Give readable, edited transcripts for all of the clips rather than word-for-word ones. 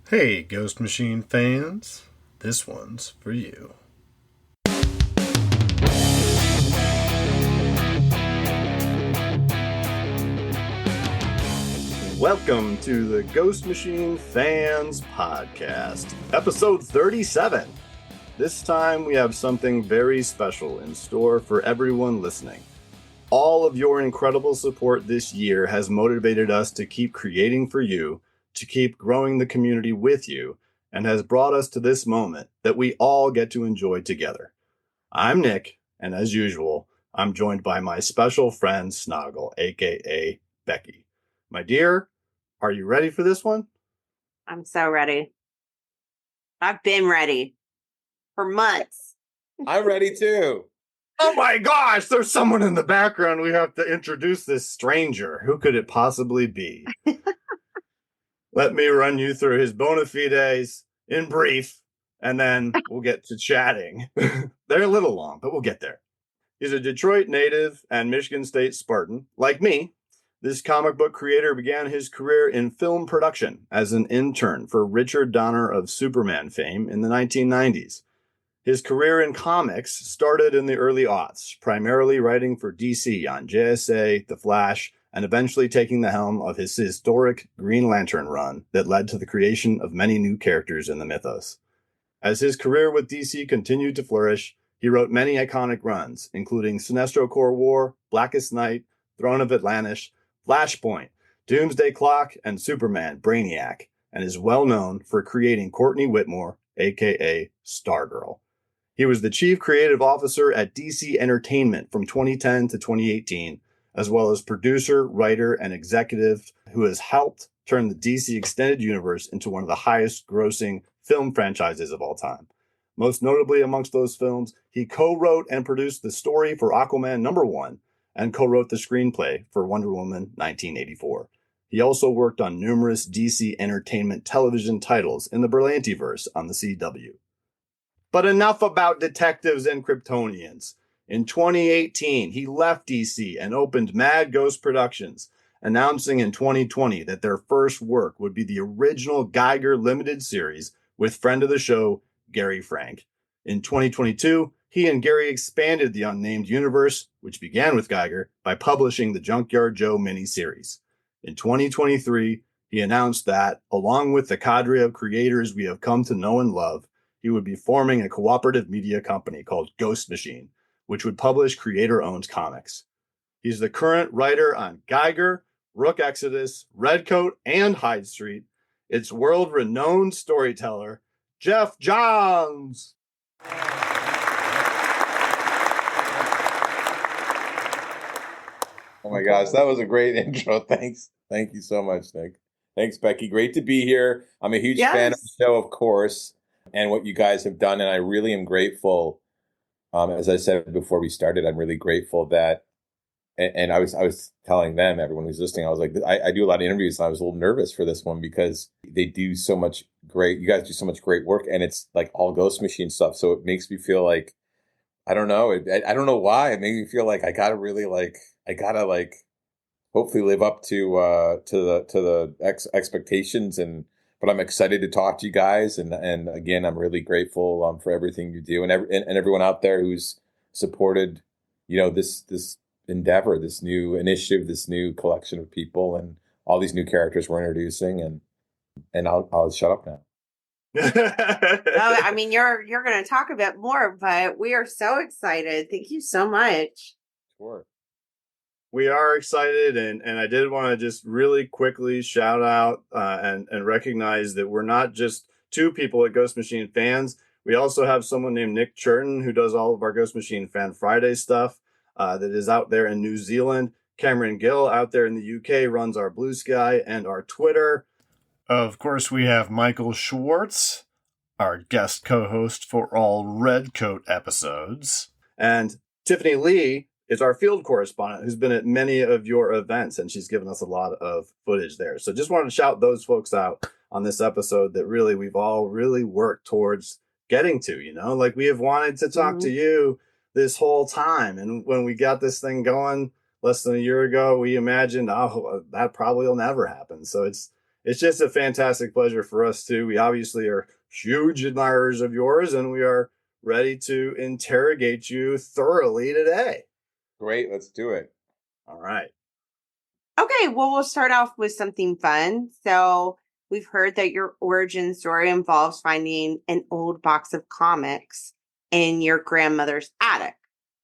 Hey, Ghost Machine fans, this one's for you. Welcome to the Ghost Machine Fans Podcast, episode 37. This time we have something very special in store for everyone listening. All of your incredible support this year has motivated us to keep creating for you, to keep growing the community with you, and has brought us to this moment that we all get to enjoy together. I'm Nick, and as usual, I'm joined by my special friend Snoggle, aka Becky. My dear, are you ready for this one? I'm so ready. I've been ready for months. I'm ready too. Oh my gosh, there's someone in the background. We have to introduce this stranger. Who could it possibly be? Let me run you through his bona fides in brief, and then we'll get to chatting. They're a little long, but we'll get there. He's a Detroit native and Michigan State Spartan. Like me, this comic book creator began his career in film production as an intern for Richard Donner of Superman fame in the 1990s. His career in comics started in the early aughts, primarily writing for DC on JSA, The Flash, and eventually taking the helm of his historic Green Lantern run that led to the creation of many new characters in the mythos. As his career with DC continued to flourish, he wrote many iconic runs, including Sinestro Corps War, Blackest Night, Throne of Atlantis, Flashpoint, Doomsday Clock, and Superman Brainiac, and is well known for creating Courtney Whitmore, aka Stargirl. He was the chief creative officer at DC Entertainment from 2010 to 2018, as well as producer, writer, and executive who has helped turn the DC Extended Universe into one of the highest grossing film franchises of all time. Most notably amongst those films, he co-wrote and produced the story for Aquaman #1 and co-wrote the screenplay for Wonder Woman 1984. He also worked on numerous DC Entertainment television titles in the Berlantiverse on the CW. But enough about detectives and Kryptonians. In 2018, he left DC and opened Mad Ghost Productions, announcing in 2020 that their first work would be the original Geiger limited series with friend of the show, Gary Frank. In 2022, he and Gary expanded the Unnamed Universe, which began with Geiger, by publishing the Junkyard Joe miniseries. In 2023, he announced that, along with the cadre of creators we have come to know and love, he would be forming a cooperative media company called Ghost Machine, which would publish creator-owned comics. He's the current writer on Geiger, Rook Exodus, Redcoat, and Hyde Street. It's world-renowned storyteller, Geoff Johns. Oh my gosh, that was a great intro. Thanks. Thank you so much, Nick. Thanks, Becky. Great to be here. I'm a huge fan of the show, of course, and what you guys have done. And I really am grateful. As I said before we started, I'm really grateful that, and I was telling them, everyone who's listening, I was like, I do a lot of interviews, and I was a little nervous for this one because they do so much great, you guys do so much great work, and it's like all Ghost Machine stuff. So it makes me feel like, I don't know. I don't know why. It made me feel like I gotta hopefully live up to the expectations, but I'm excited to talk to you guys, and again, I'm really grateful for everything you do, and everyone out there who's supported, this endeavor, this new initiative, this new collection of people, and all these new characters we're introducing, and I'll shut up now. I mean, you're going to talk a bit more, but we are so excited. Thank you so much. Sure. We are excited, and I did want to just really quickly shout out and recognize that we're not just two people at Ghost Machine Fans. We also have someone named Nick Churton who does all of our Ghost Machine Fan Friday stuff that is out there in New Zealand. Cameron Gill out there in the UK runs our Blue Sky and our Twitter. Of course, we have Michael Schwartz, our guest co-host for all Redcoat episodes. And Tiffany Lee is our field correspondent who's been at many of your events, and she's given us a lot of footage there. So just wanted to shout those folks out on this episode that really we've all really worked towards getting to, like we have wanted to talk to you this whole time. And when we got this thing going less than a year ago, we imagined, that probably will never happen. So it's it's just a fantastic pleasure for us too. We obviously are huge admirers of yours, and we are ready to interrogate you thoroughly today. Great, let's do it. All right. Okay, well, we'll start off with something fun. So we've heard that your origin story involves finding an old box of comics in your grandmother's attic,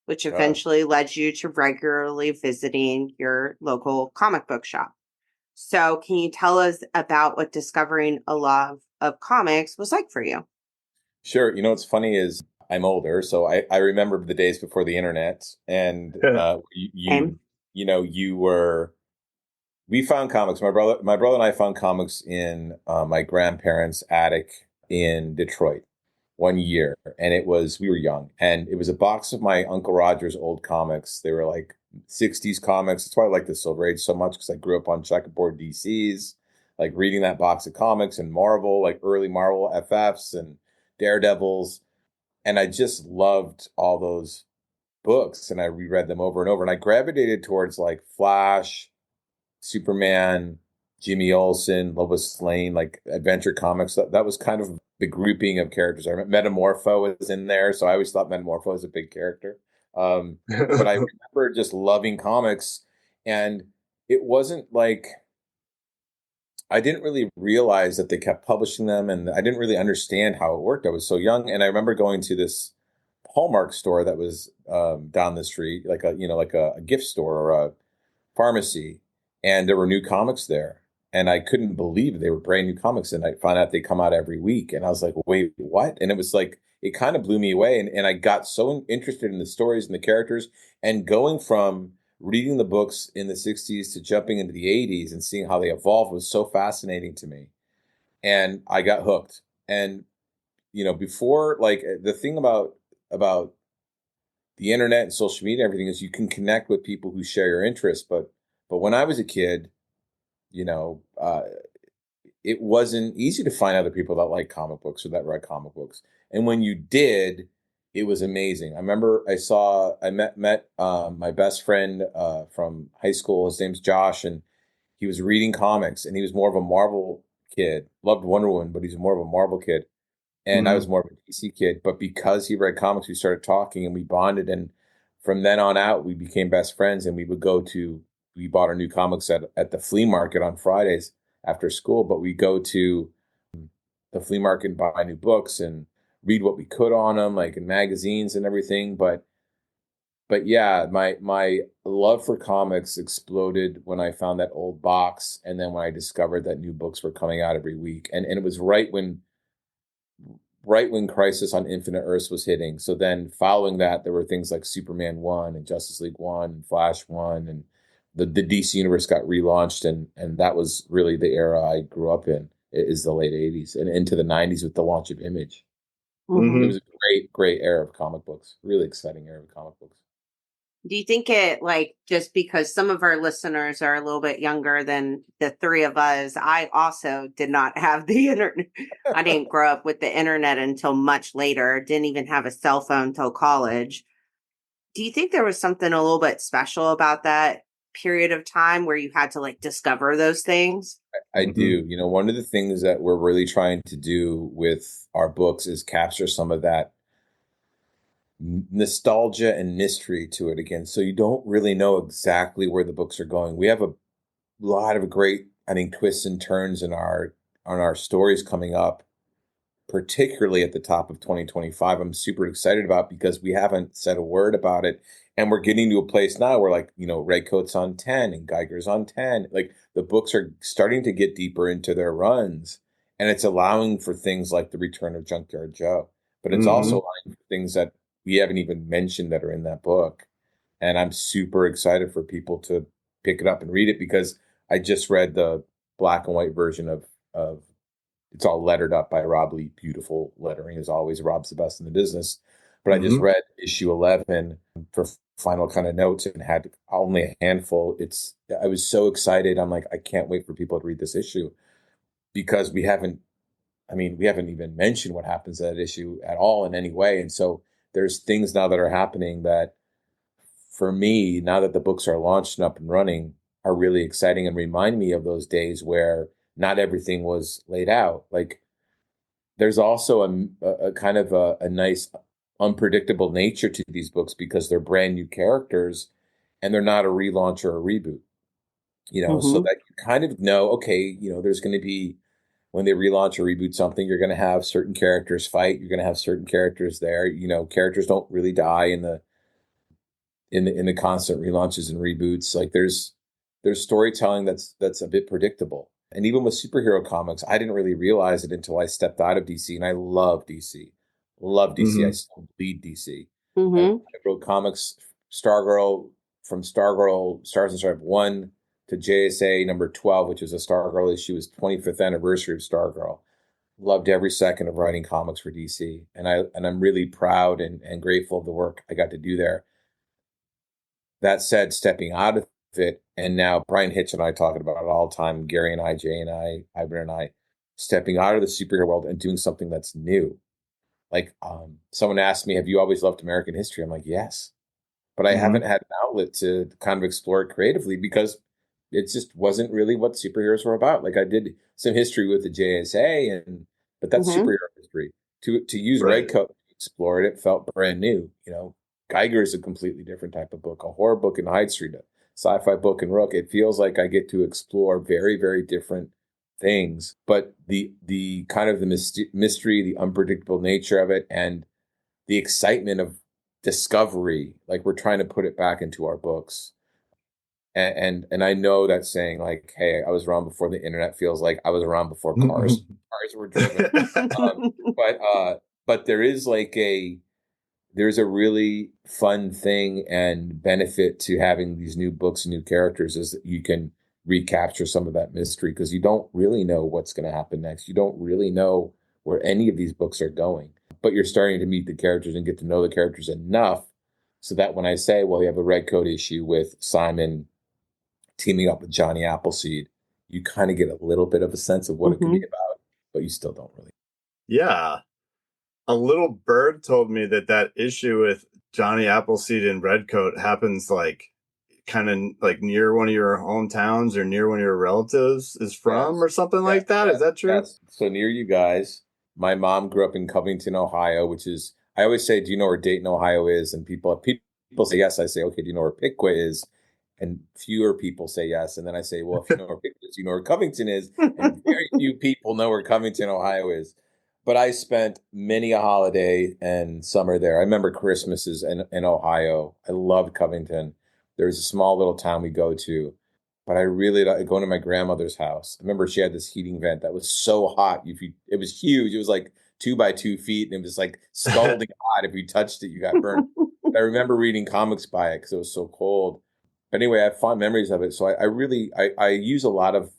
which eventually led you to regularly visiting your local comic book shop. So can you tell us about what discovering a love of comics was like for you? Sure. What's funny is I'm older, so I remember the days before the internet, and And you were. We found comics. My brother and I found comics in my grandparents' attic in Detroit one year, and we were young, and it was a box of my Uncle Roger's old comics. They were like 60s comics. That's why I like the Silver Age so much, because I grew up on checkerboard DCs, like reading that box of comics and Marvel, like early Marvel FFs and Daredevils, and I just loved all those books, and I reread them over and over, and I gravitated towards like Flash, Superman, Jimmy Olsen, Lois Lane, like adventure comics. That was kind of the grouping of characters. I remember Metamorpho was in there, so I always thought Metamorpho was a big character. But I remember just loving comics, and it wasn't like I didn't really realize that they kept publishing them, and I didn't really understand how it worked. I was so young, and I remember going to this Hallmark store that was down the street, like a gift store or a pharmacy, and there were new comics there, and I couldn't believe they were brand new comics, and I found out they come out every week, and I was like, wait, what? And it was like, it kind of blew me away, and I got so interested in the stories and the characters, and going from reading the books in the 60s to jumping into the 80s and seeing how they evolved was so fascinating to me, and I got hooked. And before, like, the thing about the internet and social media and everything is you can connect with people who share your interests. But when I was a kid, it wasn't easy to find other people that like comic books or that read comic books. And when you did, it was amazing. I remember I met my best friend from high school. His name's Josh, and he was reading comics, and he was more of a Marvel kid. Loved Wonder Woman, but he's more of a Marvel kid. And I was more of a DC kid, but because he read comics, we started talking and we bonded. And from then on out, we became best friends. And we bought our new comics at the flea market on Fridays after school. But we go to the flea market and buy new books and read what we could on them, like in magazines and everything. But yeah, my love for comics exploded when I found that old box, and then when I discovered that new books were coming out every week. And it was right when Crisis on Infinite Earths was hitting. So then following that, there were things like Superman 1 and Justice League 1 and Flash 1, and the DC universe got relaunched, and that was really the era I grew up in, is the late 80s and into the 90s with the launch of Image. It was a great era of comic books, really exciting era of comic books. Do you think it, like, just because some of our listeners are a little bit younger than the three of us, I also did not have the internet. I didn't grow up with the internet until much later, didn't even have a cell phone until college. Do you think there was something a little bit special about that period of time where you had to, like, discover those things? I do. One of the things that we're really trying to do with our books is capture some of that nostalgia and mystery to it again. So you don't really know exactly where the books are going. We have a lot of great, I think, twists and turns in our stories coming up, particularly at the top of 2025. I'm super excited about, because we haven't said a word about it. And we're getting to a place now where, like, Redcoat's on 10 and Geiger's on 10. Like, the books are starting to get deeper into their runs, and it's allowing for things like the return of Junkyard Joe. But it's also allowing for things that we haven't even mentioned that are in that book. And I'm super excited for people to pick it up and read it, because I just read the black and white version of it's all lettered up by Rob Lee. Beautiful lettering, as always. Rob's the best in the business. But I just read issue 11 for final kind of notes and had only a handful. I was so excited. I'm like, I can't wait for people to read this issue, because we haven't even mentioned what happens in that issue at all in any way. And so there's things now that are happening that, for me, now that the books are launched and up and running, are really exciting and remind me of those days where not everything was laid out. Like there's also a kind of a nice unpredictable nature to these books because they're brand new characters and they're not a relaunch or a reboot, so that you kind of know, okay, there's going to be, when they relaunch or reboot something, you're going to have certain characters fight. You're going to have certain characters there. Characters don't really die in the constant relaunches and reboots. Like there's storytelling that's a bit predictable. And even with superhero comics, I didn't really realize it until I stepped out of DC, and I love DC. Love DC. Mm-hmm. I still bleed DC. Mm-hmm. I wrote comics, Stargirl, from Stargirl, Stars and Stripes 1 to JSA number 12, which was a Stargirl issue, was 25th anniversary of Stargirl. Loved every second of writing comics for DC. And I'm really proud and grateful of the work I got to do there. That said, stepping out of it, and now Brian Hitch and I talking about it all the time, Gary and I, Jay and I, Ivan and I, stepping out of the superhero world and doing something that's new. Like someone asked me, have you always loved American history? I'm like, yes. But I haven't had an outlet to kind of explore it creatively because it just wasn't really what superheroes were about. Like I did some history with the JSA, but that's superhero history. To use Redcoat to explore it, it felt brand new. Geiger is a completely different type of book, a horror book in Hyde Street, a sci-fi book in Rook. It feels like I get to explore very, very different things, but the kind of the mystery, the unpredictable nature of it, and the excitement of discovery, like we're trying to put it back into our books. And I know that saying, like, hey, I was around before the internet, feels like I was around before cars were driven. But there is there's a really fun thing and benefit to having these new books and new characters, is that you can recapture some of that mystery because you don't really know what's going to happen next. You don't really know where any of these books are going, but you're starting to meet the characters and get to know the characters enough so that when I say, well, you have a Redcoat issue with Simon teaming up with Johnny Appleseed, you kind of get a little bit of a sense of what it could be about, but you still don't really. Yeah. A little bird told me that issue with Johnny Appleseed and Redcoat happens like kind of like near one of your hometowns or near one of your relatives is from, or something like that. Is that true? Yes. So near you guys. My mom grew up in Covington, Ohio, which is, I always say, do you know where Dayton, Ohio is? And people say yes. I say, okay, do you know where Piqua is? And fewer people say yes. And then I say, well, if you know where Piqua is, you know where Covington is. And very few people know where Covington, Ohio is. But I spent many a holiday and summer there. I remember Christmases in Ohio. I loved Covington. There's a small little town we go to, but I really like going to my grandmother's house. I remember she had this heating vent that was so hot. It was huge. It was like 2 by 2 feet, and it was like scalding hot. If you touched it, you got burned. I remember reading comics by it because it was so cold. But anyway, I have fond memories of it. So I use a lot of,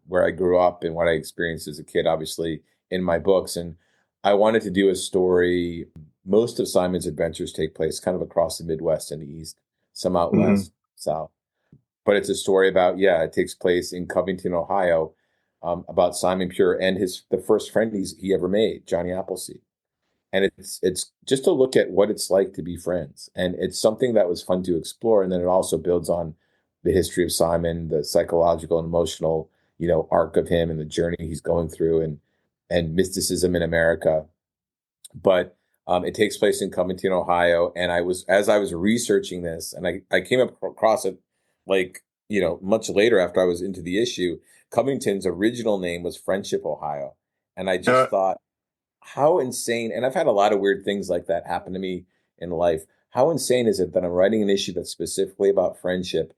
where I grew up and what I experienced as a kid, obviously, in my books. And I wanted to do a story. Most of Simon's adventures take place kind of across the Midwest and the East, some out west, south. But it's a story about, it takes place in Covington, Ohio, about Simon Pure and the first friend he ever made, Johnny Appleseed. And it's just to look at what it's like to be friends. And it's something that was fun to explore. And then it also builds on the history of Simon, the psychological and emotional, arc of him and the journey he's going through, and mysticism in America. But it takes place in Covington, Ohio. And as I was researching this, and I came across it much later after I was into the issue. Covington's original name was Friendship, Ohio. And I just thought, how insane, and I've had a lot of weird things like that happen to me in life. How insane is it that I'm writing an issue that's specifically about friendship,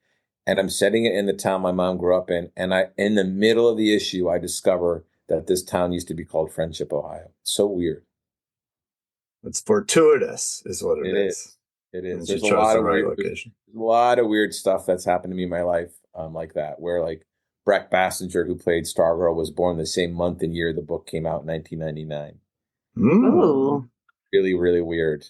and I'm setting it in the town my mom grew up in, and in the middle of the issue, I discover that this town used to be called Friendship, Ohio. So weird. It's fortuitous, is what it is. It is. There's a lot of weird stuff that's happened to me in my life, like that, where like Breck Bassinger, who played Stargirl, was born the same month and year the book came out in 1999. Ooh. Really, really weird.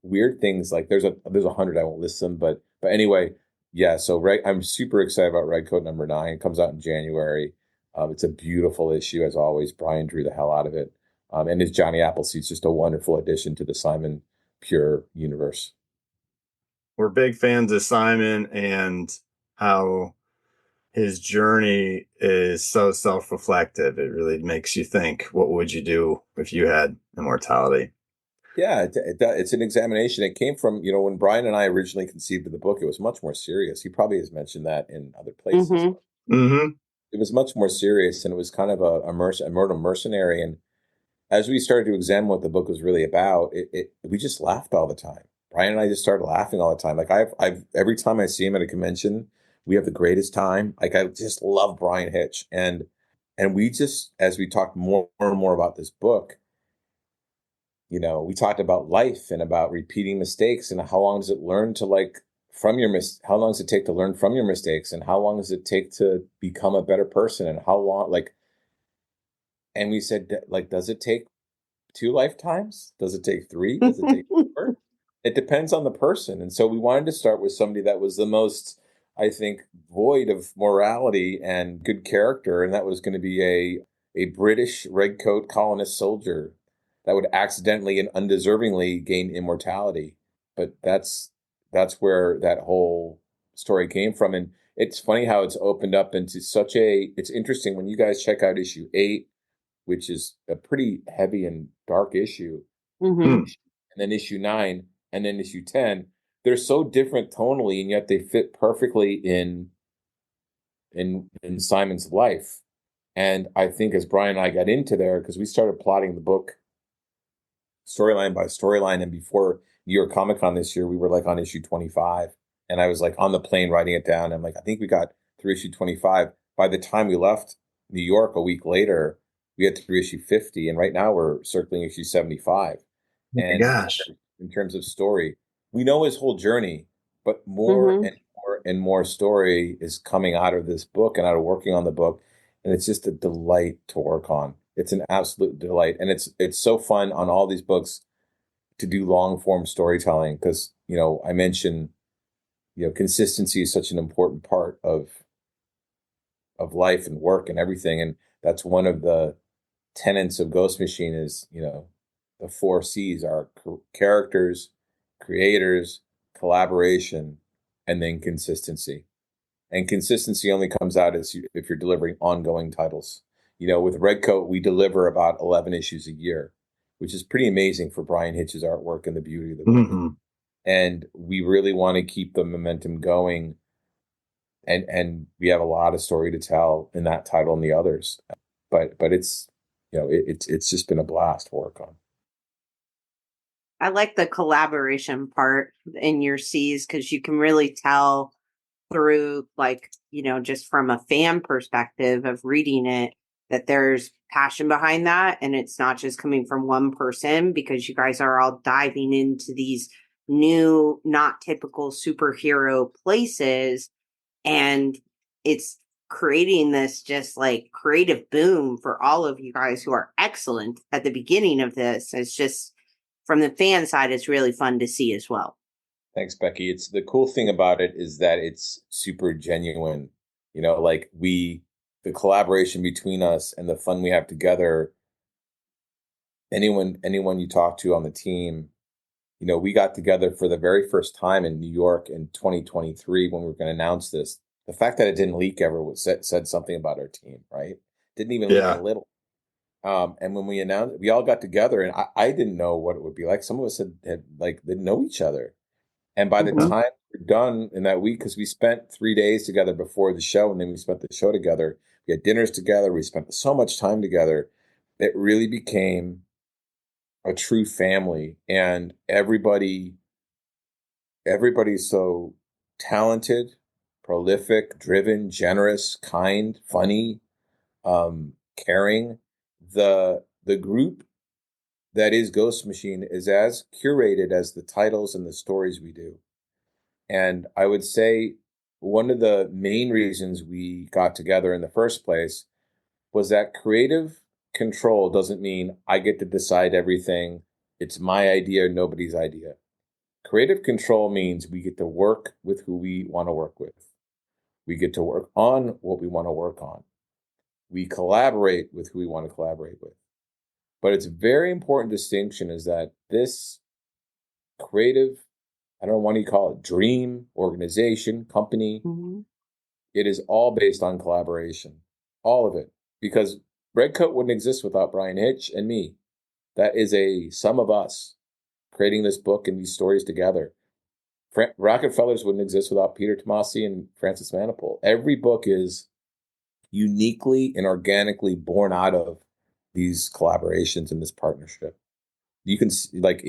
Weird things, like there's 100, I won't list them, but anyway, yeah. So I'm super excited about Redcoat number 9. It comes out in January. It's a beautiful issue as always. Brian drew the hell out of it, and his Johnny Appleseed's just a wonderful addition to the Simon Pure universe. We're big fans of Simon and how his journey is so self-reflective. It really makes you think, what would you do if you had immortality? Yeah, it's an examination. It came from, when Brian and I originally conceived of the book, it was much more serious. He probably has mentioned that in other places. Mm-hmm. Mm-hmm. It was much more serious, and it was kind of a murder mercenary. And as we started to examine what the book was really about, we just laughed all the time. Brian and I just started laughing all the time. Like I've every time I see him at a convention, we have the greatest time. Like I just love Brian Hitch, and we just, as we talked more and more about this book, we talked about life and about repeating mistakes and how long does it learn to how long does it take to learn from your mistakes, and how long does it take to become a better person, and how long, and we said, like, does it take 2 lifetimes? Does it take 3? Does it take 4? It depends on the person. And so we wanted to start with somebody that was the most, I think, void of morality and good character. And that was going to be a British redcoat colonist soldier that would accidentally and undeservingly gain immortality. But that's where that whole story came from. And it's funny how it's opened up into it's interesting when you guys check out issue 8, which is a pretty heavy and dark issue. Mm-hmm. And then issue 9, and then issue 10. They're so different tonally, and yet they fit perfectly in Simon's life. And I think as Brian and I got into there, because we started plotting the book storyline by storyline, and before New York Comic Con this year, we were like on issue 25. And I was like on the plane writing it down. I'm like, I think we got through issue 25. By the time we left New York a week later, we had through issue 50. And right now we're circling issue 75. Oh my And gosh. in terms of story, we know his whole journey, but more Mm-hmm. and more and more story is coming out of this book and out of working on the book. And it's just a delight to work on. It's an absolute delight. And it's so fun on all these books to do long form storytelling because, I mentioned, consistency is such an important part of life and work and everything. And that's one of the tenets of Ghost Machine is, the 4 C's are characters, creators, collaboration, and then consistency. And consistency only comes out if you're delivering ongoing titles. With Redcoat, we deliver about 11 issues a year, which is pretty amazing for Brian Hitch's artwork and the beauty of the book. Mm-hmm. And we really want to keep the momentum going. And we have a lot of story to tell in that title and the others. But it's, it's just been a blast to work on. I like the collaboration part in your C's because you can really tell through, just from a fan perspective of reading it, that there's passion behind that. And it's not just coming from one person because you guys are all diving into these new, not typical superhero places. And it's creating this just like creative boom for all of you guys who are excellent at the beginning of this. It's just from the fan side, it's really fun to see as well. Thanks, Becky. It's the cool thing about it is that it's super genuine. The collaboration between us and the fun we have together. Anyone you talk to on the team, we got together for the very first time in New York in 2023 when we were going to announce this. The fact that it didn't leak ever said something about our team, right? Didn't even leak a little. And when we announced, we all got together, and I didn't know what it would be like. Some of us didn't know each other. And by the time we're done in that week, because we spent 3 days together before the show, and then we spent the show together. We had dinners together. We spent so much time together. It really became a true family, and everybody's so talented, prolific, driven, generous, kind, funny, caring. The group that is Ghost Machine is as curated as the titles and the stories we do. And I would say one of the main reasons we got together in the first place was that creative control doesn't mean I get to decide everything. It's my idea, nobody's idea. Creative control means we get to work with who we want to work with. We get to work on what we want to work on. We collaborate with who we want to collaborate with. But it's a very important distinction is that this creative, I don't know what you call it, dream, organization, company, it is all based on collaboration, all of it, because Redcoat wouldn't exist without Brian Hitch and me. That is a sum of us creating this book and these stories together. Rockefellers wouldn't exist without Peter Tomasi and Francis Manipul. Every book is uniquely and organically born out of these collaborations and this partnership. You can like,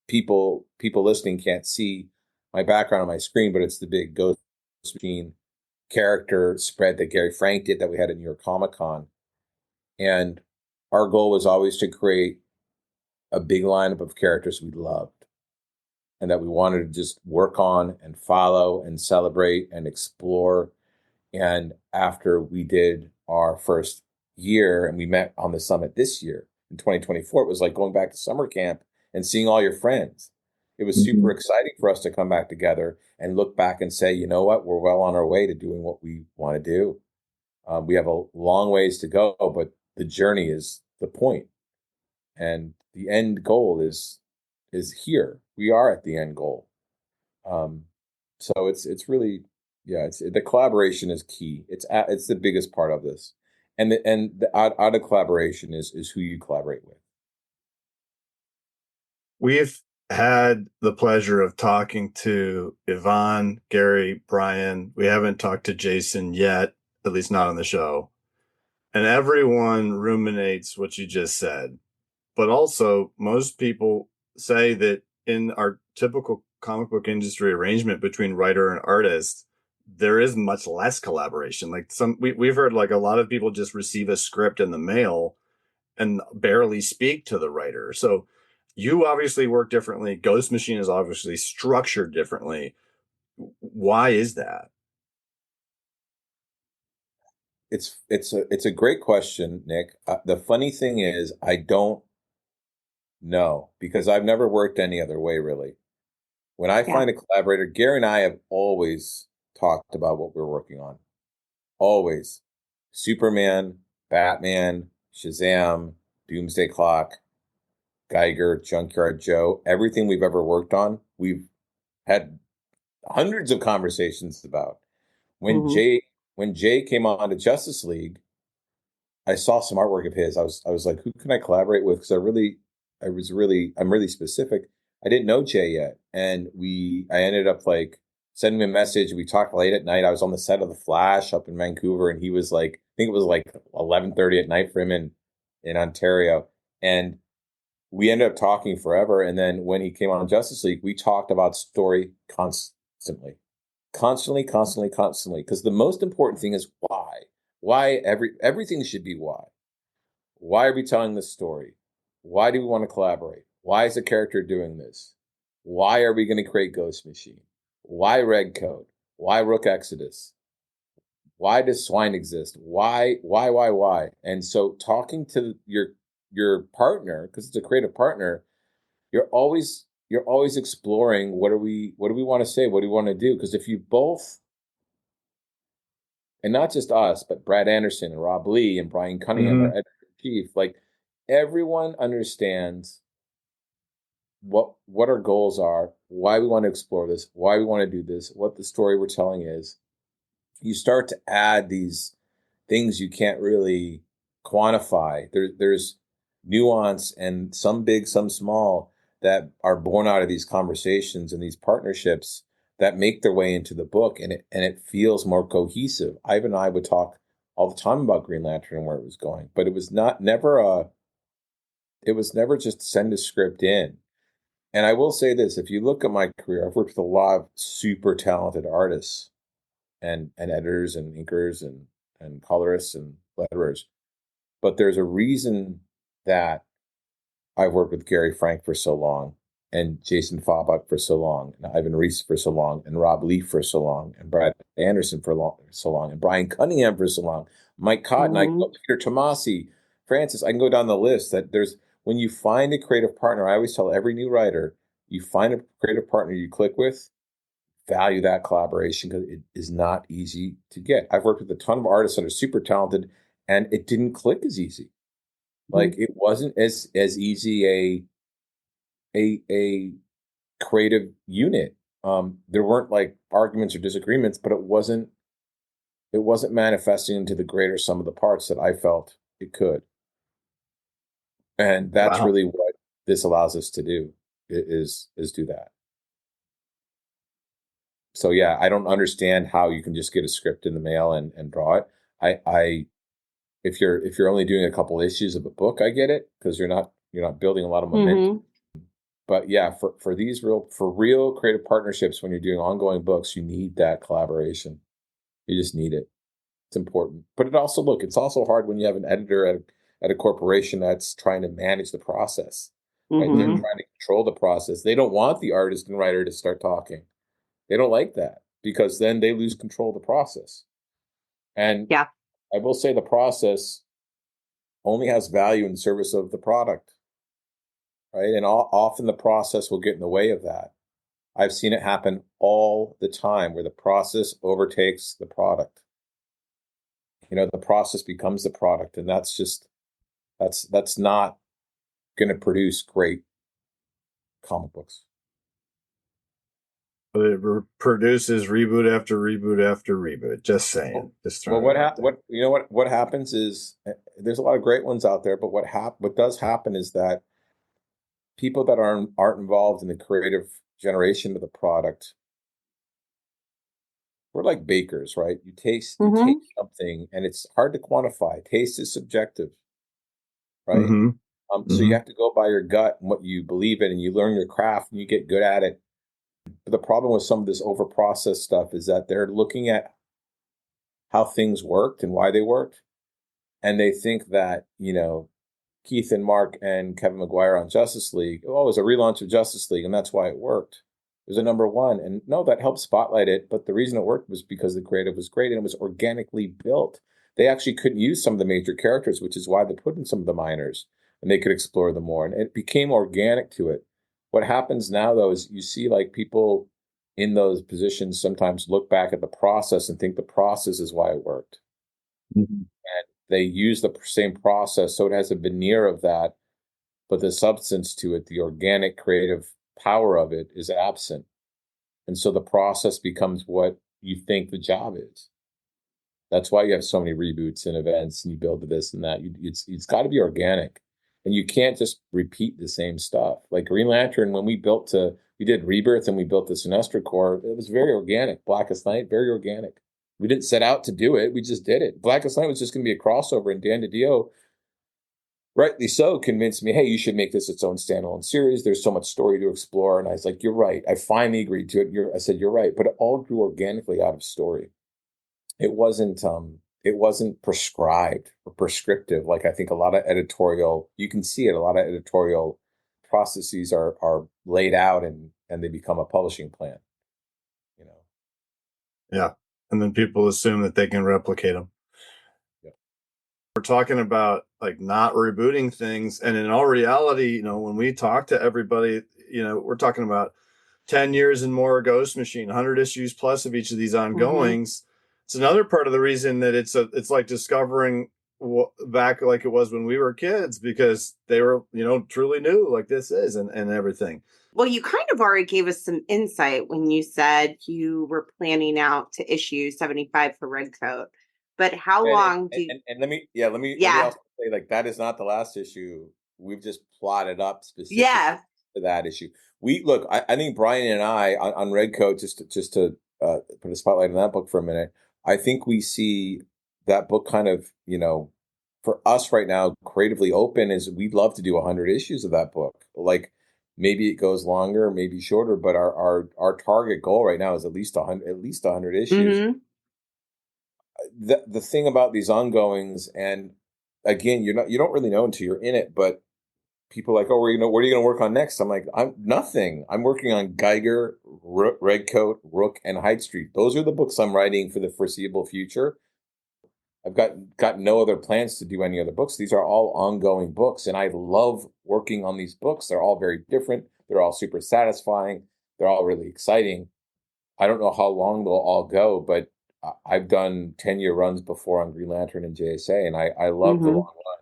people listening can't see my background on my screen, but it's the big Ghost Machine character spread that Gary Frank did that we had at New York Comic Con. And our goal was always to create a big lineup of characters we loved and that we wanted to just work on and follow and celebrate and explore. And after we did our first year and we met on the summit this year in 2024, it was like going back to summer camp and seeing all your friends. It was super exciting for us to come back together and look back and say, you know what, we're well on our way to doing what we want to do. We have a long ways to go, but the journey is the point. And the end goal is here. We are at the end goal. So it's really, the collaboration is key. It's the biggest part of this. And the out of collaboration is who you collaborate with. We've had the pleasure of talking to Yvonne, Gary, Brian. We haven't talked to Jason yet, at least not on the show. And everyone ruminates what you just said. But also, most people say that in our typical comic book industry arrangement between writer and artist, there is much less collaboration. Like we've heard like a lot of people just receive a script in the mail and barely speak to the writer. So you obviously work differently. Ghost Machine is obviously structured differently. Why is that? It's a great question, Nick. The funny thing is, I don't know because I've never worked any other way, really. When I find a collaborator, Gary and I have always talked about what we're working on. Always. Superman, Batman, Shazam, Doomsday Clock, Geiger, Junkyard Joe, everything we've ever worked on, we've had hundreds of conversations about. When Jay came on to Justice League, I saw some artwork of his. I was like, who can I collaborate with? Because I'm really specific. I didn't know Jay yet, and I ended up like sending him a message. We talked late at night. I was on the set of The Flash up in Vancouver, and he was like, I think it was like 11:30 at night for him in Ontario, and we ended up talking forever. And then when he came on Justice League, we talked about story constantly, because the most important thing is why. Everything should be why. Why are we telling this story? Why do we want to collaborate? Why is the character doing this? Why are we going to create Ghost Machine? Why Redcoat? Why Rook Exodus? Why does Swine exist? Why? And so talking to your partner, because it's a creative partner, you're always exploring what do we want to say? What do we want to do? Because if you both, and not just us, but Brad Anderson and Rob Lee and Brian Cunningham, our editor-in-chief, like everyone understands what our goals are, why we want to explore this, why we want to do this, what the story we're telling is. You start to add these things you can't really quantify. There's nuance and some big, some small that are born out of these conversations and these partnerships that make their way into the book, and it feels more cohesive. Ivan and I would talk all the time about Green Lantern and where it was going, but it was never just send a script in. And I will say this, if you look at my career, I've worked with a lot of super talented artists and editors and inkers and colorists and letterers. But there's a reason that I've worked with Gary Frank for so long, and Jason Fabok for so long, and Ivan Reis for so long, and Rob Lee for so long, and Brad Anderson for so long, and Brian Cunningham for so long, Mike Cotton, Peter Tomasi, Francis. I can go down the list. That when you find a creative partner, I always tell every new writer, you find a creative partner you click with, value that collaboration because it is not easy to get. I've worked with a ton of artists that are super talented, and it didn't click as easy. Like it wasn't as easy a creative unit. There weren't like arguments or disagreements, but it wasn't it wasn't manifesting into the greater sum of the parts that I felt it could. And that's really what this allows us to do is do that. So yeah, I don't understand how you can just get a script in the mail and draw it. I if you're only doing a couple issues of a book, I get it, because you're not building a lot of momentum. But yeah, for these real creative partnerships, when you're doing ongoing books, you need that collaboration. You just need it. It's important. But it's also hard when you have an editor at a corporation that's trying to manage the process. Right? They're trying to control the process. They don't want the artist and writer to start talking. They don't like that, because then they lose control of the process. And yeah, I will say the process only has value in service of the product, right? And often the process will get in the way of that. I've seen it happen all the time, where the process overtakes the product. The process becomes the product, and that's not going to produce great comic books. But it produces reboot after reboot after reboot. Just saying. What happens is, there's a lot of great ones out there, but what does happen is that people that aren't involved in the creative generation of the product, we're like bakers, right? You taste something, and it's hard to quantify. Taste is subjective, right? So you have to go by your gut and what you believe in, and you learn your craft and you get good at it. But the problem with some of this over-processed stuff is that they're looking at how things worked and why they worked, and they think that, Keith and Mark and Kevin McGuire on Justice League, it was a relaunch of Justice League, and that's why it worked. It was a #1, and no, that helped spotlight it, but the reason it worked was because the creative was great and it was organically built. They actually couldn't use some of the major characters, which is why they put in some of the minors, and they could explore them more, and it became organic to it. What happens now, though, is you see like people in those positions sometimes look back at the process and think the process is why it worked. And they use the same process, so it has a veneer of that, but the substance to it, the organic creative power of it, is absent. And so the process becomes what you think the job is. That's why you have so many reboots and events, and you build this and that. It's got to be organic. And you can't just repeat the same stuff. Like Green Lantern, when we did Rebirth and we built the Sinestro Corps, it was very organic. Blackest Night, very organic. We didn't set out to do it. We just did it. Blackest Night was just going to be a crossover, and Dan DiDio, rightly so, convinced me, hey, you should make this its own standalone series. There's so much story to explore. And I was like, you're right. I finally agreed to it. I said, you're right. But it all grew organically out of story. It wasn't prescribed or prescriptive. Like I think a lot of editorial, you can see it, a lot of editorial processes are laid out and they become a publishing plan, Yeah. And then people assume that they can replicate them. Yeah. We're talking about like not rebooting things. And in all reality, when we talk to everybody, we're talking about 10 years and more Ghost Machine, 100 issues plus of each of these ongoings. It's another part of the reason that it's like discovering back like it was when we were kids, because they were, truly new like this is and everything. Well, you kind of already gave us some insight when you said you were planning out to issue 75 for Redcoat. But how long do you... And let me also say, like, that is not the last issue. We've just plotted up specifically to that issue. I think Brian and I on Redcoat, just to put a spotlight on that book for a minute, I think we see that book kind of, for us right now, creatively open, is we'd love to do 100 issues of that book. Like, maybe it goes longer, maybe shorter, but our target goal right now is at least 100 issues. The thing about these ongoings, and again, you don't really know until you're in it, but people are like, oh, what are you going to work on next? I'm like, I'm nothing. I'm working on Geiger, Redcoat, Rook, and Hyde Street. Those are the books I'm writing for the foreseeable future. I've got no other plans to do any other books. These are all ongoing books, and I love working on these books. They're all very different. They're all super satisfying. They're all really exciting. I don't know how long they'll all go, but I've done 10-year runs before on Green Lantern and JSA, and I love the long run.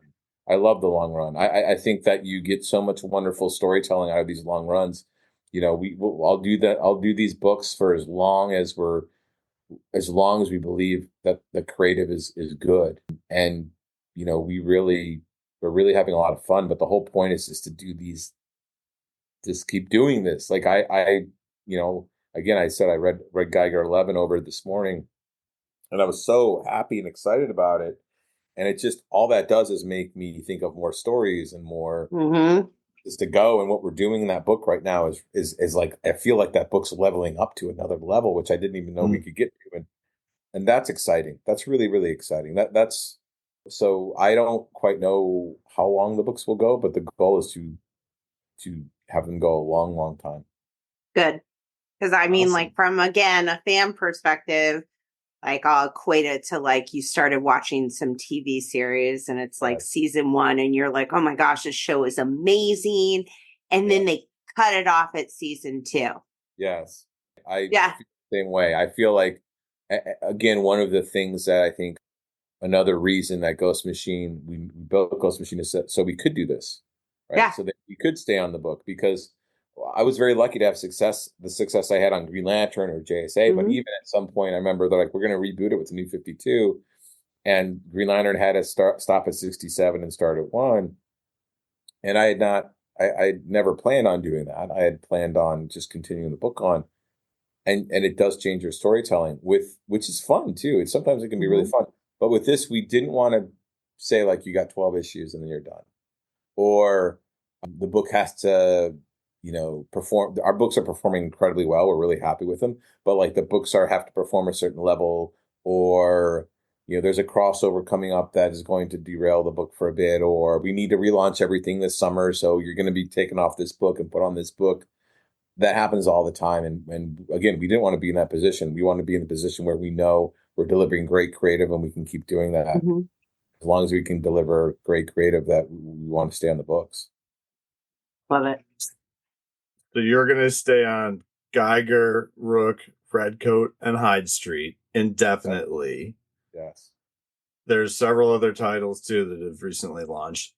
I love the long run. I think that you get so much wonderful storytelling out of these long runs. I'll do that. I'll do these books for as long as we're as long as we believe that the creative is good. And, we're really having a lot of fun, but the whole point is just to do these, just keep doing this. Like again, I said, I read Geiger 11 over this morning, and I was so happy and excited about it. And it just, all that does is make me think of more stories and more just to go. And what we're doing in that book right now is like, I feel like that book's leveling up to another level, which I didn't even know we could get to. And that's exciting. That's really, really exciting. That's so I don't quite know how long the books will go, but the goal is to have them go a long, long time. Good. Because I mean, Awesome. like from, again, a fan perspective, like I'll equate it to like you started watching some TV series and it's like season 1 and you're like, oh my gosh, this show is amazing. And then they cut it off at season 2. Yes. I feel the same way. I feel like, again, one of the things that I think another reason that we built Ghost Machine is so we could do this, right? Yeah. So that we could stay on the book, because I was very lucky to have the success I had on Green Lantern or JSA. But even at some point, I remember they're like, we're going to reboot it with the New 52, and Green Lantern had to stop at 67 and start at 1. And I never planned on doing that. I had planned on just continuing the book on, and it does change your storytelling which is fun too. Sometimes it can be really fun. But with this, we didn't want to say like you got 12 issues and then you're done, or the book has to, perform. Our books are performing incredibly well. We're really happy with them, but like the books have to perform a certain level, or there's a crossover coming up that is going to derail the book for a bit, or we need to relaunch everything this summer, so you're going to be taken off this book and put on this book. That happens all the time. And again, we didn't want to be in that position. We want to be in the position where we know we're delivering great creative and we can keep doing that. As long as we can deliver great creative, that we want to stay on the books. Love it. So you're going to stay on Geiger, Rook, Redcoat, and Hyde Street indefinitely. Yes. There's several other titles too that have recently launched.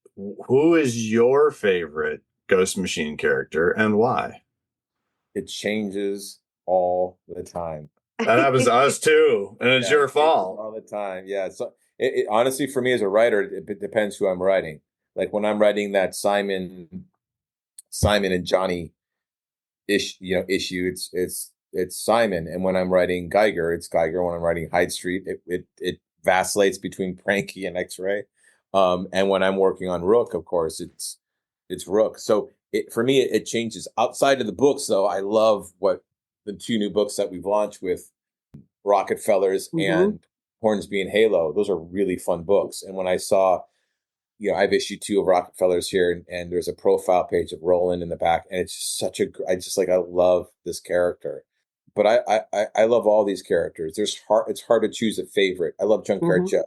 Who is your favorite Ghost Machine character and why? It changes all the time. That happens to us too, and it's your fault all the time. Yeah. So honestly, for me as a writer, it depends who I'm writing. Like when I'm writing that Simon and Johnny issue, it's Simon, and when I'm writing Geiger, it's Geiger. When I'm writing Hyde Street, it vacillates between Pranky and X-Ray. And when I'm working on Rook, of course, it's Rook. So for me, it changes. Outside of the books, though, I love what the 2 new books that we've launched with Rockefellers and Hornsby and Halo. Those are really fun books. And when I saw, I have issue 2 of Rockefellers here, and there's a profile page of Roland in the back, and it's just I love this character. But I love all these characters. It's hard to choose a favorite. I love Junkyard Joe.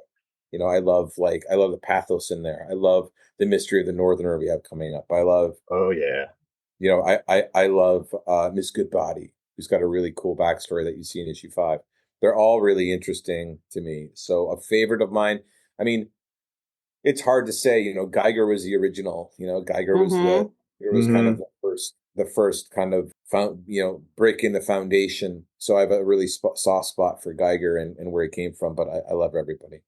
I love the pathos in there. I love the mystery of the Northerner we have coming up. I love, I love Miss Goodbody, who's got a really cool backstory that you see in issue 5. They're all really interesting to me. So a favorite of mine, I mean, it's hard to say. Geiger was the original. Geiger was kind of the first kind of break in the foundation. So I have a really soft spot for Geiger and where he came from. But I love everybody.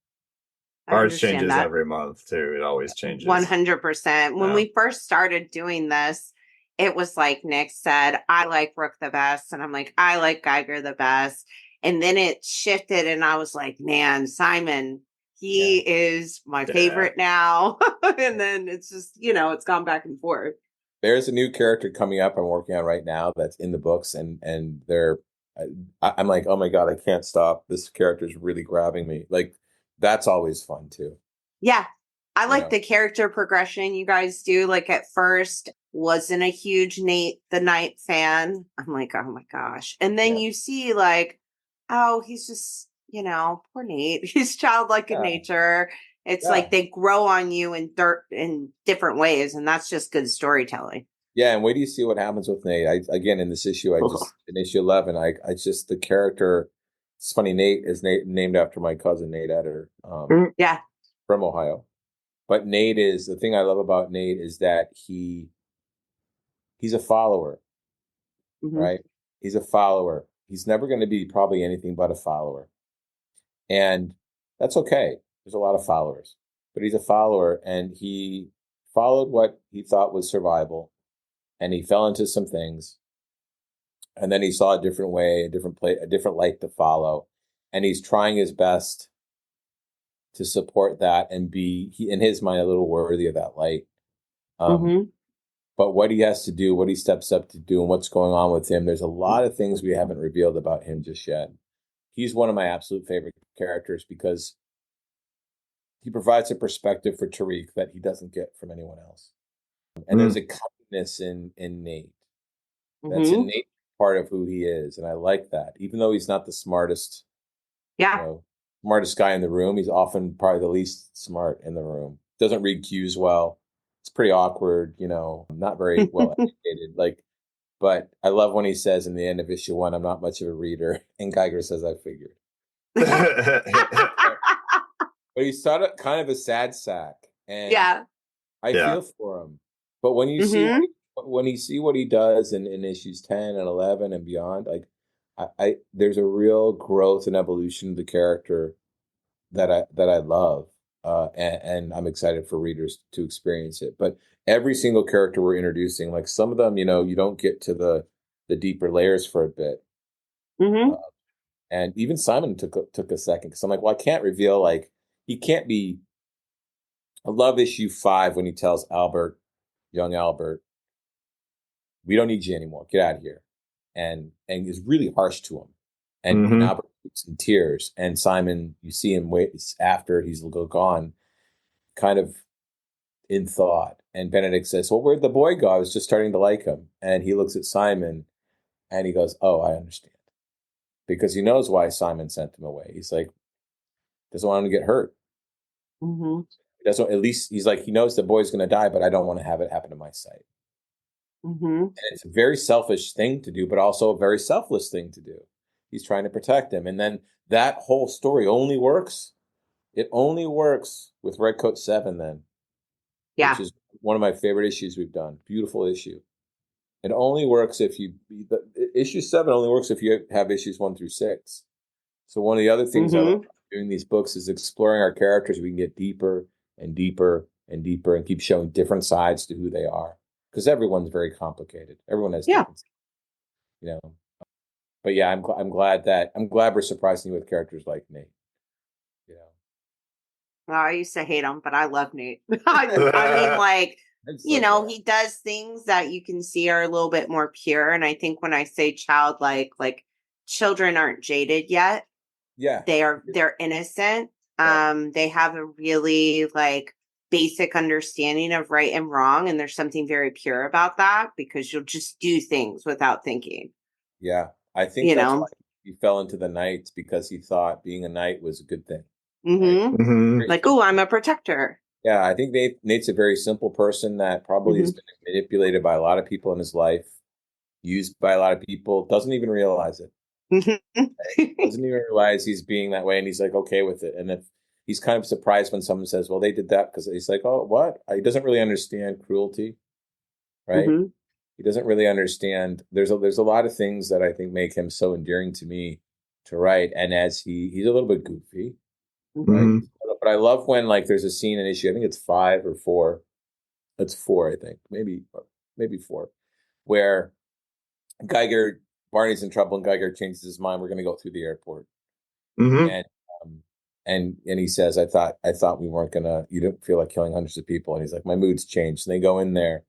Ours changes every month too. It always changes. 100%. When we first started doing this, it was like Nick said, I like Rook the best. And I'm like, I like Geiger the best. And then it shifted and I was like, man, Simon, he is my favorite now. And then it's just, it's gone back and forth. There's a new character coming up I'm working on right now that's in the books, and I'm like, oh my God, I can't stop. This character is really grabbing me. Like, that's always fun too. Yeah. I like the character progression you guys do. Like at first wasn't a huge Nate the Knight fan. I'm like, oh my gosh. And then you see like, oh, he's just, poor Nate. He's childlike in nature. It's like they grow on you in different ways. And that's just good storytelling. Yeah. And wait do you see what happens with Nate? Again, in this issue, in issue 11, I just, the character, it's funny. Nate is named after my cousin, Nate Etter. From Ohio. But the thing I love about Nate is that he's a follower, right? He's a follower. he's never going to be probably anything but a follower. And that's okay. There's a lot of followers, but he's a follower, and he followed what he thought was survival, and he fell into some things, and then he saw a different way, a different light to follow, and he's trying his best to support that and be, in his mind, a little worthy of that light. But what he has to do, what he steps up to do, and what's going on with him, there's a lot of things we haven't revealed about him just yet. He's one of my absolute favorite characters because he provides a perspective for Tariq that he doesn't get from anyone else. And there's a kindness in Nate. That's a innate part of who he is. And I like that. Even though he's not the smartest, smartest guy in the room, he's often probably the least smart in the room. Doesn't read cues well. It's pretty awkward, not very well educated. But I love when he says in the end of issue 1, I'm not much of a reader. And Geiger says, I figured. But he's sort of kind of a sad sack. And I feel for him. But when you see what he does in issues 10 and 11 and beyond, I there's a real growth and evolution of the character that I love. And I'm excited for readers to experience it. But every single character we're introducing, like some of them, you don't get to the deeper layers for a bit. And even Simon took a second because I'm like, well, I can't reveal, he can't be. I love issue 5 when he tells Albert, young Albert, we don't need you anymore. Get out of here. And is really harsh to him. And Albert is in tears. And Simon, you see him after he's gone, kind of in thought. And Benedict says, well, where'd the boy go? I was just starting to like him. And he looks at Simon and he goes, oh, I understand. Because he knows why Simon sent him away. He's like, doesn't want him to get hurt. He doesn't, at least he's like, he knows the boy's going to die, but I don't want to have it happen to my sight. And it's a very selfish thing to do, but also a very selfless thing to do. He's trying to protect him. And then that whole story only works. It only works with Redcoat 7 then. Which is one of my favorite issues we've done. Beautiful issue. It only works if issue 7 only works if you have issues 1 through 6. So one of the other things I love about doing these books is exploring our characters. We can get deeper and deeper and deeper and keep showing different sides to who they are. Because everyone's very complicated. Everyone has different, But yeah, I'm glad we're surprising you with characters like Nate. Well, I used to hate him, but I love Nate. I mean, he does things that you can see are a little bit more pure. And I think when I say childlike, children aren't jaded yet. Yeah. They're innocent. They have a really basic understanding of right and wrong. And there's something very pure about that because you'll just do things without thinking. Yeah. I think that's why he fell into the knights, because he thought being a knight was a good thing. Oh, I'm a protector. Yeah, I think Nate's a very simple person that probably has been manipulated by a lot of people in his life, used by a lot of people, doesn't even realize it. Doesn't even realize he's being that way, and he's okay with it. And if he's kind of surprised when someone says, well, they did that, because he's like, oh, what? He doesn't really understand cruelty, right? He doesn't really understand. There's a lot of things that I think make him so endearing to me to write. And as he's a little bit goofy. Right? But I love when there's a scene in issue, I think it's 5 or 4. It's 4, I think, maybe 4, where Barney's in trouble and Geiger changes his mind. We're going to go through the airport, and he says, I thought we weren't gonna. You didn't feel like killing hundreds of people, and he's like, my mood's changed. And they go in there,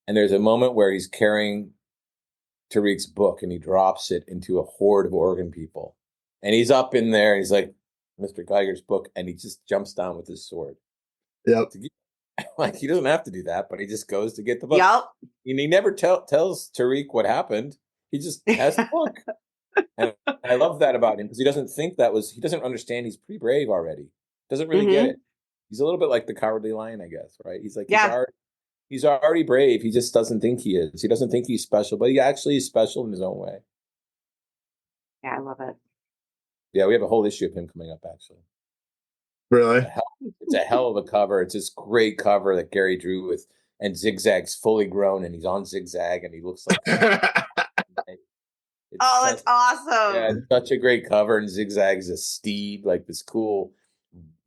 and there's a moment where he's carrying Tariq's book, and he drops it into a horde of Oregon people, and he's up in there, and he's like, Mr. Geiger's book, and he just jumps down with his sword. Yep. He doesn't have to do that, but he just goes to get the book. Yep. And he never tells Tariq what happened. He just has the book. And I love that about him, because he doesn't understand he's pretty brave already. Doesn't really get it. He's a little bit like the Cowardly Lion, I guess, right? He's he's already brave. He just doesn't think he is. He doesn't think he's special, but he actually is special in his own way. Yeah, I love it. Yeah, we have a whole issue of him coming up, actually. Really? It's a hell of a cover. It's this great cover that Gary drew and Zigzag's fully grown, and he's on Zigzag, and he looks like That's awesome. Yeah, it's such a great cover, and Zigzag's a steed, like this cool,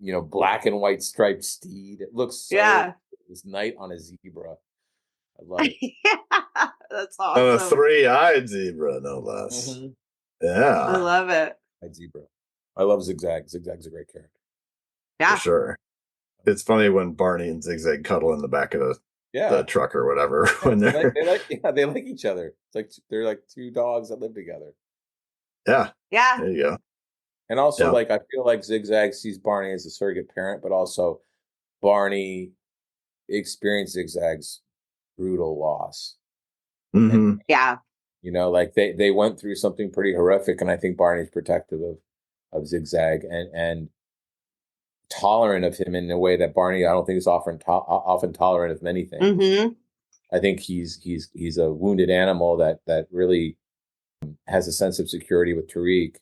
black and white striped steed. It looks so this knight on a zebra. I love it. Yeah, that's awesome. On a three-eyed zebra, no less. Mm-hmm. Yeah. I love it. Zebra. I love Zigzag. Zigzag's a great character. Yeah. For sure. It's funny when Barney and Zigzag cuddle in the back of the truck or whatever. Yeah, when they like each other. It's like they're like two dogs that live together. Yeah. Yeah. There you go. And also, I feel like Zigzag sees Barney as a surrogate parent, but also Barney experienced Zigzag's brutal loss. Mm-hmm. And, yeah. Like they went through something pretty horrific, and I think Barney's protective of Zigzag and tolerant of him in a way that Barney, I don't think, is often tolerant of many things. Mm-hmm. I think he's a wounded animal that really has a sense of security with Tariq,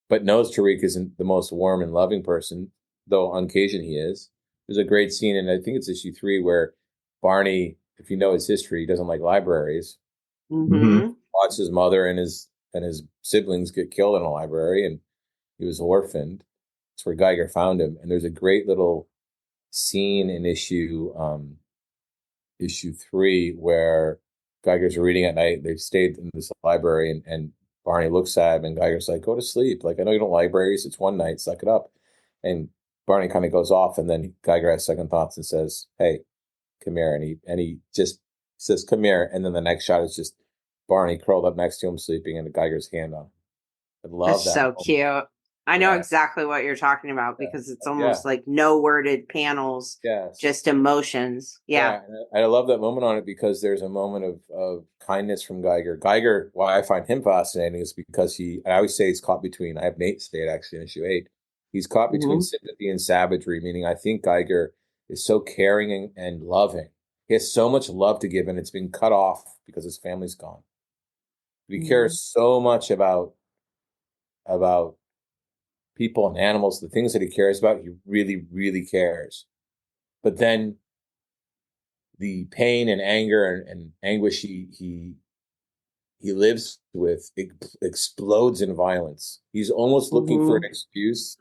but knows Tariq isn't the most warm and loving person, though on occasion he is. There's a great scene, and I think it's issue 3, where Barney, if you know his history, he doesn't like libraries. Mm-hmm. Watched his mother and his siblings get killed in a library, and he was orphaned. That's where Geiger found him. And there's a great little scene in issue 3 where Geiger's reading at night. They've stayed in this library, and Barney looks at him, and Geiger's like, "Go to sleep. Like, I know you don't like libraries. It's one night. Suck it up." And Barney kind of goes off, and then Geiger has second thoughts and says, "Hey, come here." And he just says, "Come here." And then the next shot is just Barney curled up next to him, sleeping, and Geiger's hand on him. I love that. So moment. Cute. I know exactly what you're talking about because it's almost like no worded panels, just emotions. Yeah. I love that moment on it because there's a moment of kindness from Geiger. Geiger, why I find him fascinating is because I always say he's caught between, I have Nate say it actually in issue 8, he's caught between sympathy and savagery, meaning I think Geiger is so caring and loving. He has so much love to give, and it's been cut off because his family's gone. He cares so much about people and animals, the things that he cares about, he really, really cares. But then the pain and anger and anguish he lives with, it explodes in violence. He's almost looking for an excuse.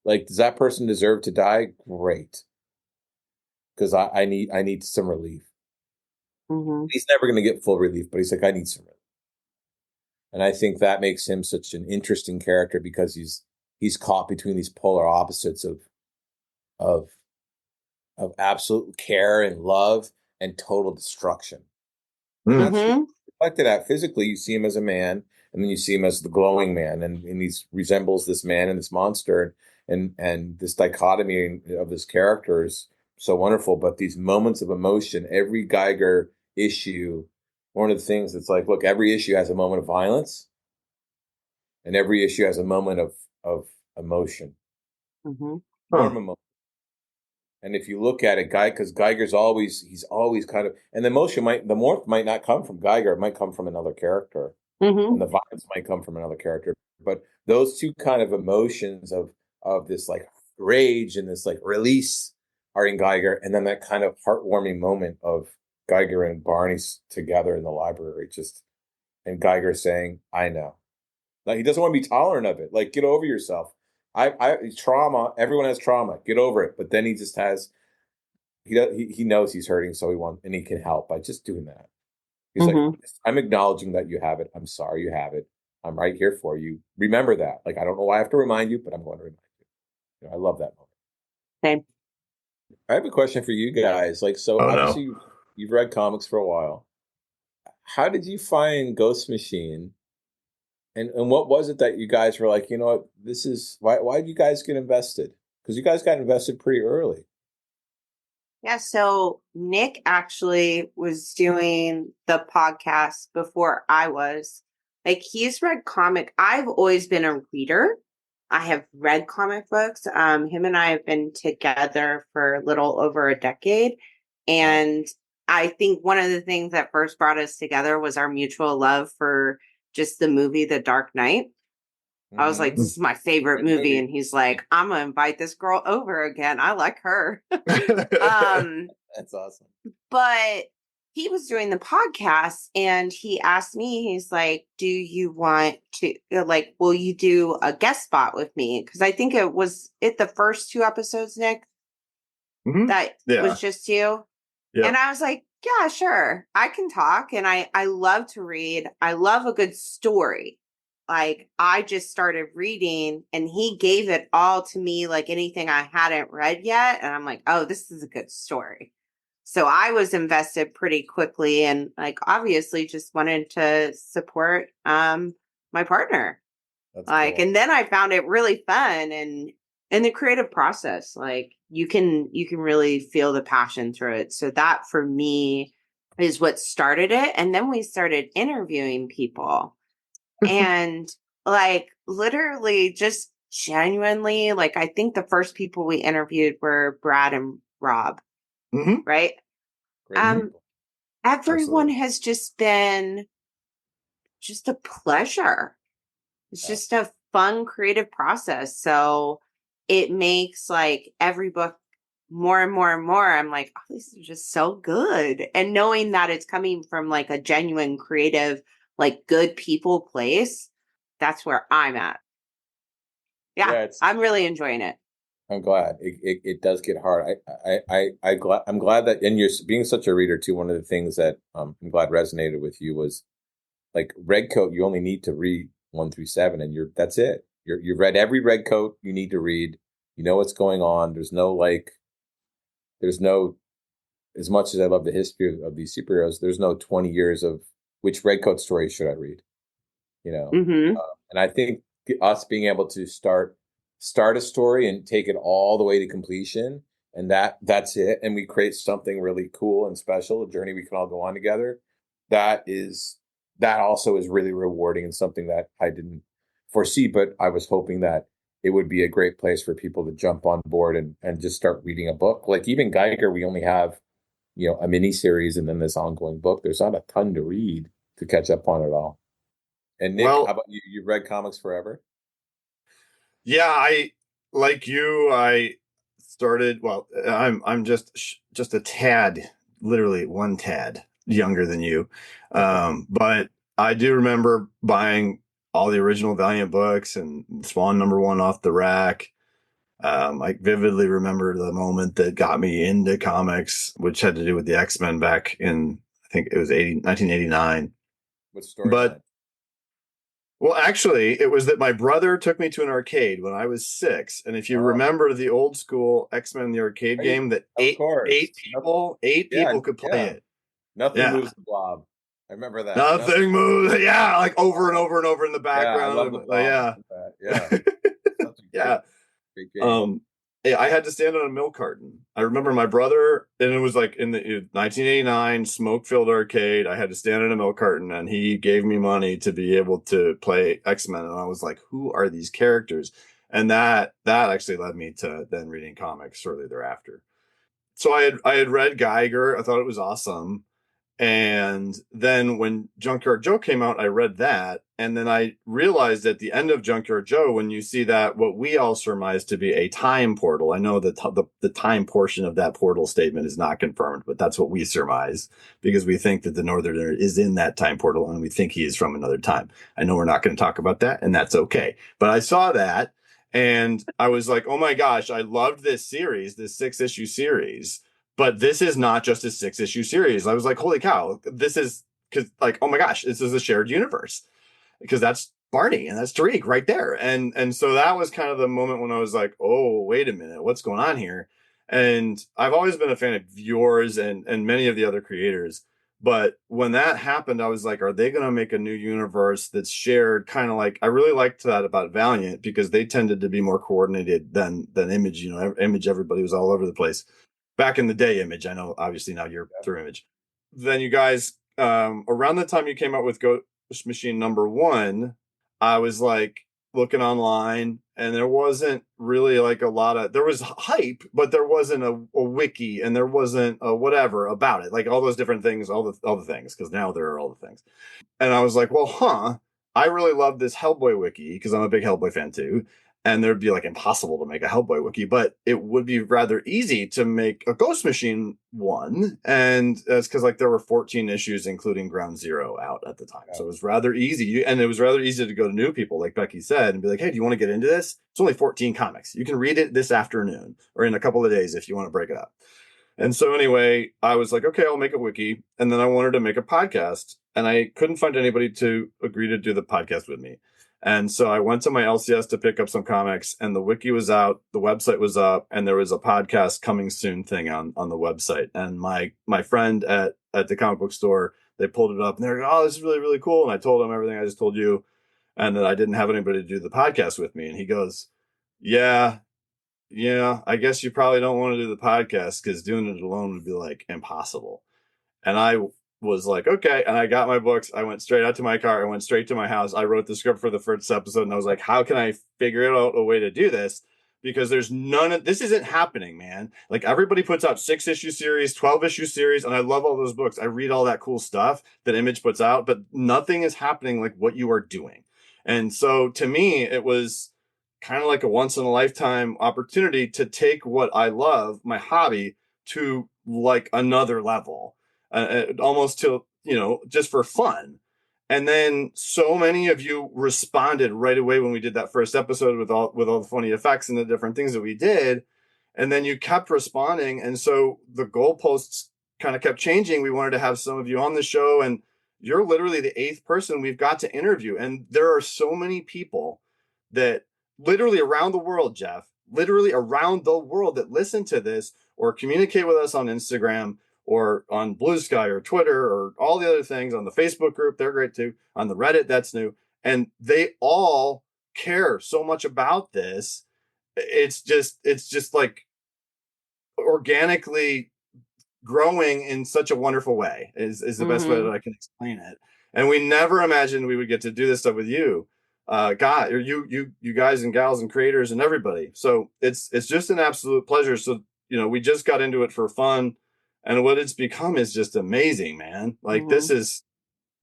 Like, does that person deserve to die? Great. Because I need some relief. He's never going to get full relief, but he's like, I need some relief. And I think that makes him such an interesting character because he's caught between these polar opposites of absolute care and love and total destruction. And that's reflected at physically. You see him as a man, and then you see him as the glowing man, and he resembles this man and this monster, and this dichotomy of this character is so wonderful. But these moments of emotion, every Geiger issue, one of the things that's like, look, every issue has a moment of violence, and every issue has a moment of emotion. Warm emotion. And if you look at it, because Geiger's he's always kind of, and the morph might not come from Geiger, it might come from another character. And the violence might come from another character. But those two kind of emotions of this like rage and this like release are in Geiger, and then that kind of heartwarming moment of Geiger and Barney together in the library, and Geiger saying, I know. Like, he doesn't want to be tolerant of it. Like, get over yourself. Trauma. Everyone has trauma. Get over it. But then he just has. He knows he's hurting, so he can help by just doing that. He's like, I'm acknowledging that you have it. I'm sorry you have it. I'm right here for you. Remember that. Like, I don't know why I have to remind you, but I'm going to remind you. I love that moment. Same. I have a question for you guys. Like, so obviously you've read comics for a while. How did you find Ghost Machine? And what was it that you guys were like, you know what, this is, why did you guys get invested? Because you guys got invested pretty early. Yeah, so Nick actually was doing the podcast before I was. Like, he's read comic. I've always been a reader. I have read comic books. Him and I have been together for a little over a decade. And I think one of the things that first brought us together was our mutual love for just the movie The Dark Knight. I was like, this is my favorite movie. And he's like, I'm going to invite this girl over again. I like her. That's awesome. But he was doing the podcast and he asked me, he's like, do you want to, like, will you do a guest spot with me? Because I think it was the first 2 episodes, Nick, that was just you. Yeah. And I was like, yeah, sure. I can talk. And I love to read. I love a good story. Like, I just started reading and he gave it all to me, like anything I hadn't read yet. And I'm like, oh, this is a good story. So I was invested pretty quickly and like obviously just wanted to support my partner. That's like cool. And then I found it really fun and in the creative process, like you can really feel the passion through it. So that for me is what started it. And then we started interviewing people and like literally just genuinely, like I think the first people we interviewed were Brad and Rob. Mm-hmm. Right. Everyone Absolutely. Has just been just a pleasure. It's just a fun, creative process. So it makes like every book more and more and more. I'm like, oh, this is just so good. And knowing that it's coming from like a genuine, creative, like good people place, that's where I'm at. Yeah, I'm really enjoying it. I'm glad it does get hard. I'm glad that, and you're being such a reader too. One of the things that I'm glad resonated with you was like Redcoat. You only need to read 1 through 7, and that's it. You've read every Redcoat you need to read. You know what's going on. There's no as much as I love the history of these superheroes. There's no 20 years of which Redcoat story should I read. You know, and I think us being able to start a story and take it all the way to completion, and that's it, and we create something really cool and special, a journey we can all go on together. That also is really rewarding and something that I didn't foresee, but I was hoping that it would be a great place for people to jump on board and just start reading a book. Like even Geiger, we only have, a mini series and then this ongoing book. There's not a ton to read to catch up on it all. And Nick, how about you? You've read comics forever? Yeah, I started, I'm just a tad, literally one tad younger than you. But I do remember buying all the original Valiant books and Spawn #1 off the rack. I vividly remember the moment that got me into comics, which had to do with the X-Men back in, I think it was 1989. What story? But well, actually, it was that my brother took me to an arcade when I was 6. And if you remember the old school X-Men the arcade game, that eight people could play it. Nothing moves the blob. I remember that. Nothing moves. Yeah, like over and over and over in the background. Yeah, I love the blob. Yeah. Great game. I had to stand on a milk carton. I remember my brother, and it was like in the 1989 smoke-filled arcade. I had to stand on a milk carton, and he gave me money to be able to play X-Men. And I was like, "Who are these characters?" And that actually led me to then reading comics shortly thereafter. So I had read Geiger. I thought it was awesome. And then when Junkyard Joe came out, I read that. And then I realized at the end of Junkyard Joe, when you see that what we all surmise to be a time portal, I know that the time portion of that portal statement is not confirmed, but that's what we surmise because we think that the Northerner is in that time portal and we think he is from another time. I know we're not going to talk about that, and that's okay. But I saw that and I was like, oh my gosh, I loved this series, this 6-issue series. But this is not just a 6-issue series. I was like, holy cow, this is because like, oh my gosh, this is a shared universe because that's Barney and that's Tariq right there. And so that was kind of the moment when I was like, oh, wait a minute, what's going on here? And I've always been a fan of yours and many of the other creators. But when that happened, I was like, are they going to make a new universe that's shared? Kind of like, I really liked that about Valiant because they tended to be more coordinated than Image. Image, everybody was all over the place. Back in the day, Image. I know, obviously, now you're through Image. Then you guys, around the time you came out with Ghost Machine #1, I was like looking online, and there wasn't really like a lot of. There was hype, but there wasn't a wiki, and there wasn't a whatever about it. Like all those different things, all the things, because now there are all the things. And I was like, well, I really love this Hellboy wiki because I'm a big Hellboy fan too. and there'd be like impossible to make a Hellboy wiki, but it would be rather easy to make a Ghost Machine one. And that's because like there were 14 issues, including Ground Zero, out at the time. So it was rather easy. And it was rather easy to go to new people, like Becky said, and be like, hey, do you want to get into this? It's only 14 comics. You can read it this afternoon or in a couple of days if you want to break it up. And so anyway, I was like, okay, I'll make a wiki. And then I wanted to make a podcast, and I couldn't find anybody to agree to do the podcast with me. And so I went to my LCS to pick up some comics, and the wiki was out, the website was up, and there was a podcast coming soon thing on the website. And my friend at the comic book store, they pulled it up, and they're like, oh, this is really, really cool. And I told them everything I just told you, and that I didn't have anybody to do the podcast with me. And he goes, yeah, I guess you probably don't want to do the podcast because doing it alone would be like impossible. And I was like, okay. And I got my books. I went straight out to my car. I went straight to my house. I wrote the script for the first episode, and I was like, how can I figure out a way to do this? Because there's this isn't happening, man. Like everybody puts out 6-issue series, 12-issue series. And I love all those books. I read all that cool stuff that Image puts out, but nothing is happening like what you are doing. And so to me, it was kind of like a once in a lifetime opportunity to take what I love, my hobby, to like another level. Almost to, just for fun. And then so many of you responded right away when we did that first episode with all the funny effects and the different things that we did. And then you kept responding. And so the goalposts kind of kept changing. We wanted to have some of you on the show, and you're literally the 8th person we've got to interview. And there are so many people that literally around the world, Geoff, literally around the world that listen to this or communicate with us on Instagram or on Blue Sky or Twitter or all the other things, on the Facebook group. They're great too. On the Reddit, that's new. And they all care so much about this. It's just like organically growing in such a wonderful way is the best way that I can explain it. And we never imagined we would get to do this stuff with you. God, or you guys and gals and creators and everybody. So it's just an absolute pleasure. So, we just got into it for fun. And what it's become is just amazing, man. Like this is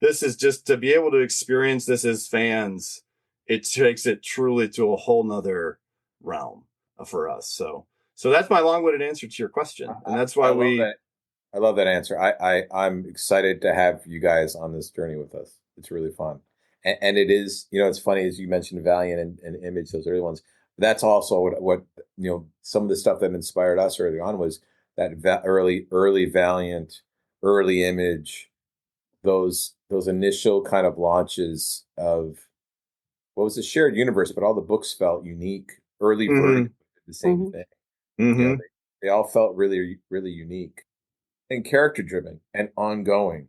just to be able to experience this as fans. It takes it truly to a whole nother realm for us. So that's my long-winded answer to your question, and that's why I love that answer. I'm excited to have you guys on this journey with us. It's really fun, and it is. It's funny as you mentioned Valiant and Image, those early ones. That's also what some of the stuff that inspired us early on was that early Valiant, early Image, those initial kind of launches of what was a shared universe, but all the books felt unique. Early version, the same thing. They all felt really, really unique and character driven and ongoing.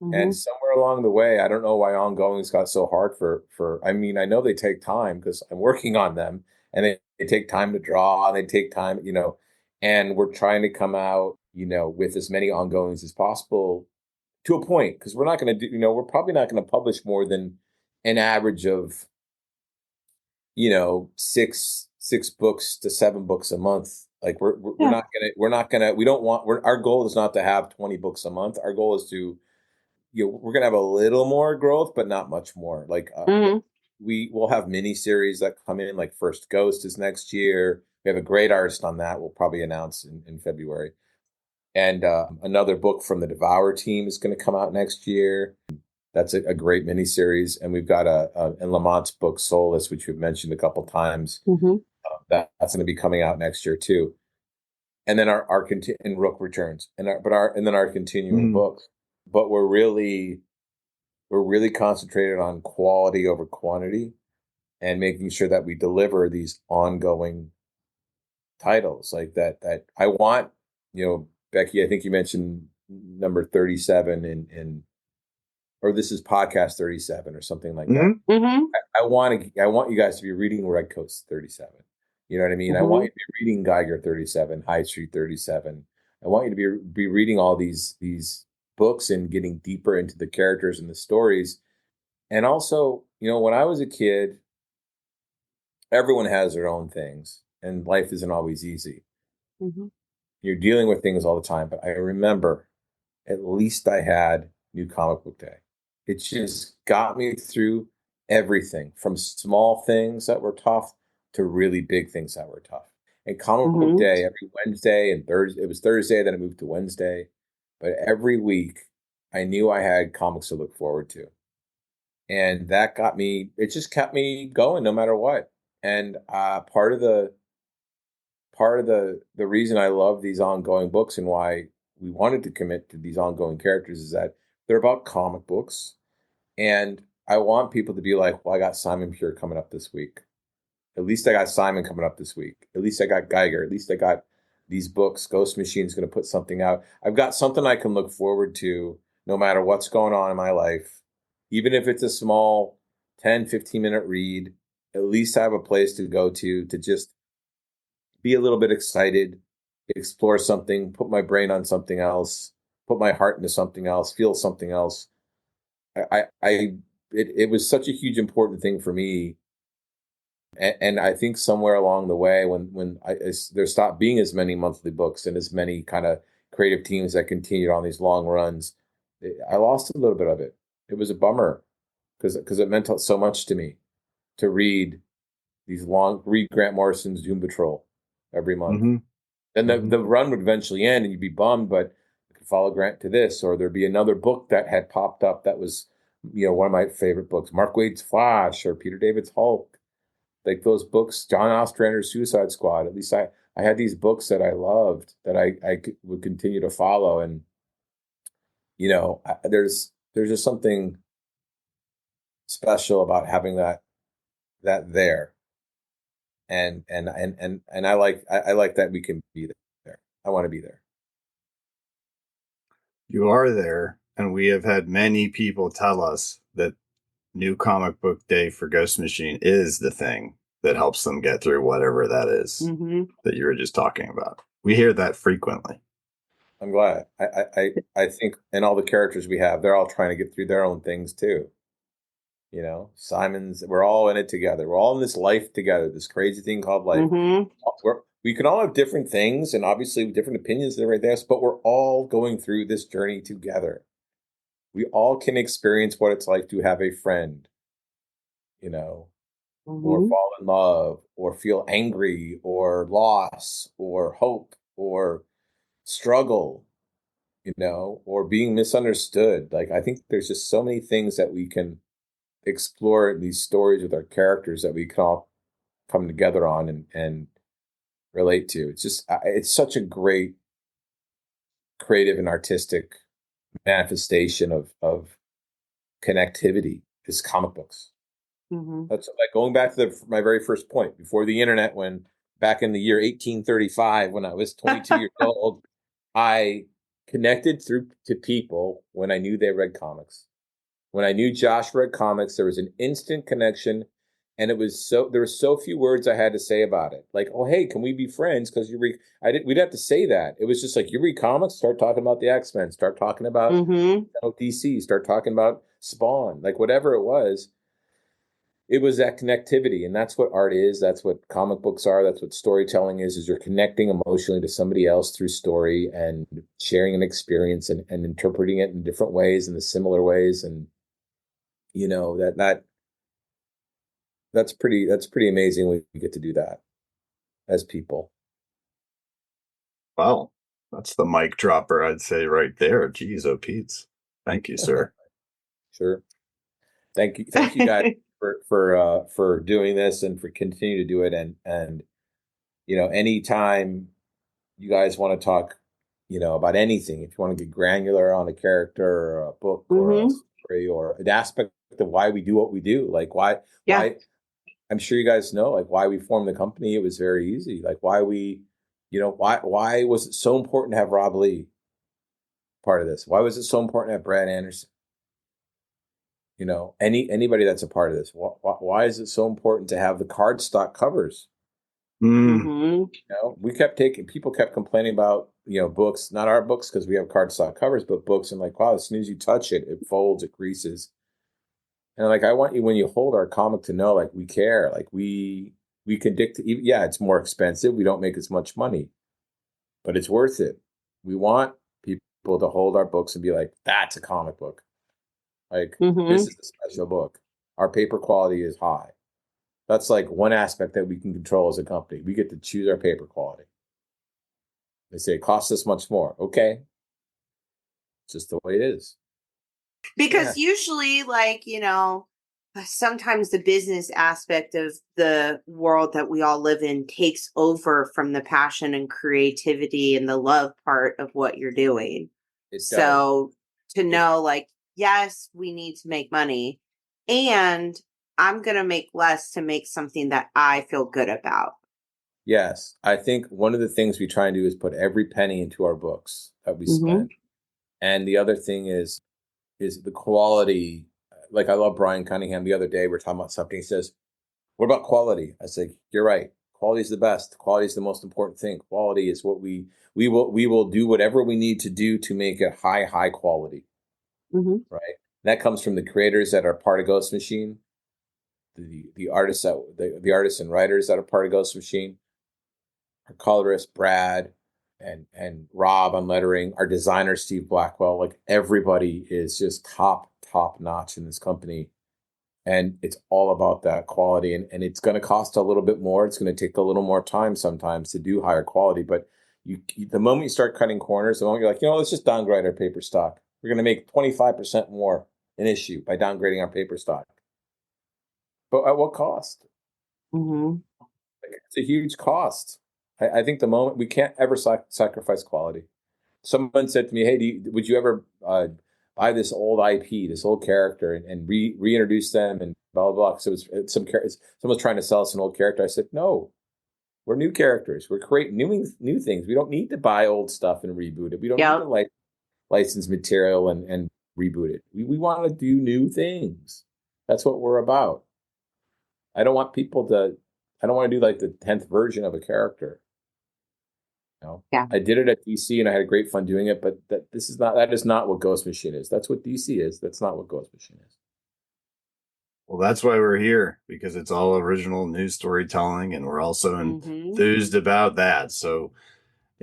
And somewhere along the way, I don't know why ongoings got so hard for. I mean, I know they take time because I'm working on them, and they take time to draw, and they take time, and we're trying to come out, with as many ongoings as possible to a point, because we're not going to do, we're probably not going to publish more than an average of, 6 books to 7 books a month. Like we're not gonna, our goal is not to have 20 books a month. Our goal is to, we're going to have a little more growth, but not much more. Like we will have mini series that come in, like First Ghost is next year. We have a great artist on that. We'll probably announce in February. And another book from the Devour team is going to come out next year. That's a great miniseries. And we've got in Lamont's book, Soulless, which we've mentioned a couple times. That's going to be coming out next year too. And then our and Rook returns, and then our continuing books. But we're really concentrated on quality over quantity, and making sure that we deliver these ongoing titles like that. That I want, Becky, I think you mentioned number 37 in or this is podcast 37 or something like that. I want you guys to be reading Red Coats 37. You know what I mean? I want you to be reading Geiger 37, High Street 37. I want you to be reading all these books and getting deeper into the characters and the stories. And also, when I was a kid, everyone has their own things, and life isn't always easy. You're dealing with things all the time. But I remember, at least I had New Comic Book Day. It just got me through everything, from small things that were tough to really big things that were tough. And comic book Mm-hmm. day every Wednesday and Thursday. It was Thursday, then it moved to Wednesday. But every week, I knew I had comics to look forward to, and that got me. It just kept me going no matter what. And part of the reason I love these ongoing books and why we wanted to commit to these ongoing characters is that they're about comic books, and I want people to be like, "Well, I got Simon Pure coming up this week. At least I got Simon coming up this week. At least I got Geiger. At least I got these books. Ghost Machine's going to put something out. I've got something I can look forward to no matter what's going on in my life. Even if it's a small 10, 15-minute read, at least I have a place to go to just be a little bit excited, explore something, put my brain on something else, put my heart into something else, feel something else. It was such a huge important thing for me. And I think somewhere along the way, there stopped being as many monthly books and as many kind of creative teams that continued on these long runs, I lost a little bit of it. It was a bummer because it meant so much to me to read Grant Morrison's Doom Patrol every month. Mm-hmm. And the run would eventually end and you'd be bummed, but you could follow Grant to this, or there'd be another book that had popped up that was, one of my favorite books, Mark Waid's Flash or Peter David's Hulk. Like those books, John Ostrander's Suicide Squad. At least I had these books that I loved that I would continue to follow. And, there's just something special about having that there. And I like that we can be there. I want to be there. You are there, and we have had many people tell us that New Comic Book Day for Ghost Machine is the thing that helps them get through whatever that is that you were just talking about. We hear that frequently. I'm glad. I think, and all the characters we have, they're all trying to get through their own things too. Simon's, we're all in it together. We're all in this life together, this crazy thing called life. We can all have different things and obviously different opinions and everything else, but we're all going through this journey together. We all can experience what it's like to have a friend, or fall in love, or feel angry, or loss, or hope, or struggle, or being misunderstood. Like, I think there's just so many things that we can explore in these stories with our characters that we can all come together on and relate to. It's such a great creative and artistic manifestation of connectivity is comic books. That's like going back to my very first point before the internet, when back in the year 1835, when I was 22 years old, I connected to people when I knew they read comics. When I knew Josh read comics, there was an instant connection, and there were so few words I had to say about it. Like, oh, hey, can we be friends? Because we'd have to say that. It was just like, you read comics, start talking about the X-Men, start talking about DC, start talking about Spawn, like whatever it was. It was that connectivity, and that's what art is. That's what comic books are. That's what storytelling is you're connecting emotionally to somebody else through story and sharing an experience and interpreting it in different ways, in the similar ways. And, that's pretty amazing when we get to do that as people. Wow. That's the mic dropper, I'd say, right there. Jeez, oh, Pete's. Thank you, sir. Sure. Thank you guys for doing this and for continuing to do it. And anytime you guys want to talk, about anything, if you want to get granular on a character or a book or a story or an aspect of why we do what we do, like why I'm sure you guys know, like why we formed the company. It was very easy. Like why why was it so important to have Rob Lee part of this? Why was it so important to have Brad Anderson? Anybody that's a part of this. Why is it so important to have the cardstock covers? People kept complaining about, books, not our books because we have cardstock covers, but books, and like, wow, as soon as you touch it, it folds, it creases. And like, I want you, when you hold our comic, to know, like, we care, like we can dictate. Yeah, it's more expensive. We don't make as much money, but it's worth it. We want people to hold our books and be like, that's a comic book. Like, this is a special book. Our paper quality is high. That's like one aspect that we can control as a company. We get to choose our paper quality. They say it costs us much more. Okay. It's just the way it is. Because usually, like, sometimes the business aspect of the world that we all live in takes over from the passion and creativity and the love part of what you're doing. So to know, like, yes, we need to make money, and I'm going to make less to make something that I feel good about. Yes. I think one of the things we try and do is put every penny into our books that we spend. And the other thing is the quality. Like, I love Brian Cunningham. The other day, we're talking about something. He says, what about quality? I said, you're right. Quality is the best. Quality is the most important thing. Quality is what we will do whatever we need to do to make it high quality. Right. That comes from the creators that are part of Ghost Machine, the artists and writers that are part of Ghost Machine, our colorist Brad and Rob on lettering, our designer Steve Blackwell. Like, everybody is just top notch in this company. And it's all about that quality. And it's going to cost a little bit more. It's going to take a little more time sometimes to do higher quality. But the moment you start cutting corners, the moment you're like, let's just downgrade our paper stock. We're going to make 25% more an issue by downgrading our paper stock. But at what cost? It's a huge cost. I think the moment we can't ever sacrifice quality. Someone said to me, hey, would you ever buy this old IP, this old character, and reintroduce them and blah, blah, blah. So someone's trying to sell us an old character. I said, no, we're new characters. We're creating new things. We don't need to buy old stuff and reboot it. We don't need to license material and reboot it. We want to do new things. That's what we're about. I don't want to do like the 10th version of a character. I did it at DC and I had great fun doing it, but that is not what Ghost Machine is. That's what DC is. That's not what Ghost Machine is. Well, that's why we're here, because it's all original new storytelling, and we're also enthused about that. So,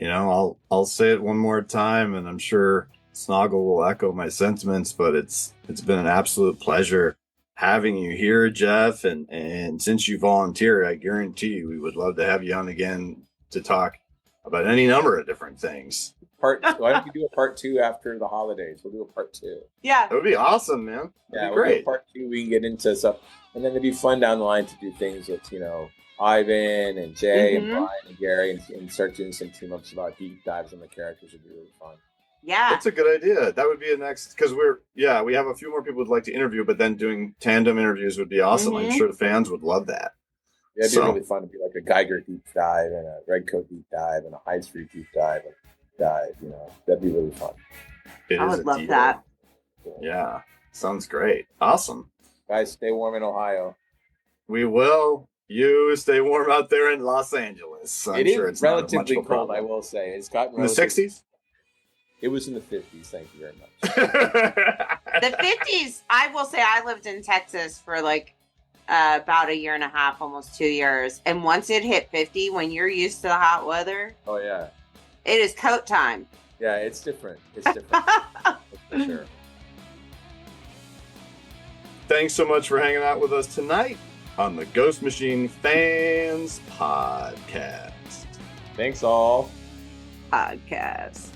I'll say it one more time, and I'm sure Snoggle will echo my sentiments, but it's been an absolute pleasure having you here, Geoff. And since you volunteered, I guarantee you we would love to have you on again to talk about any number of different things. Why don't we do a part 2 after the holidays? We'll do a part 2. Yeah. That would be awesome, man. That'd be great. We'll do a part 2. We can get into stuff. And then it'd be fun down the line to do things with, Ivan and Jay and Brian and Gary and start doing some team-ups about deep dives on the characters. Would be really fun. Yeah. That's a good idea. That would be a next, because we have a few more people who'd like to interview, but then doing tandem interviews would be awesome. I'm sure the fans would love that. Yeah, it'd be really fun to be like a Geiger deep dive and a Redcoat deep dive and a Hyde Street deep dive. That'd be really fun. I would love that. Yeah, sounds great. Awesome. Guys, stay warm in Ohio. We will. You stay warm out there in Los Angeles. I'm sure it's relatively cold, I will say. It's gotten in the 60s? It was in the 50s. Thank you very much. The 50s, I will say, I lived in Texas for about a year and a half, almost 2 years. And once it hit 50, when you're used to the hot weather, oh yeah, it is coat time. Yeah, it's different. It's different. For sure. Thanks so much for hanging out with us tonight on the Ghost Machine Fans Podcast. Thanks all. Podcast.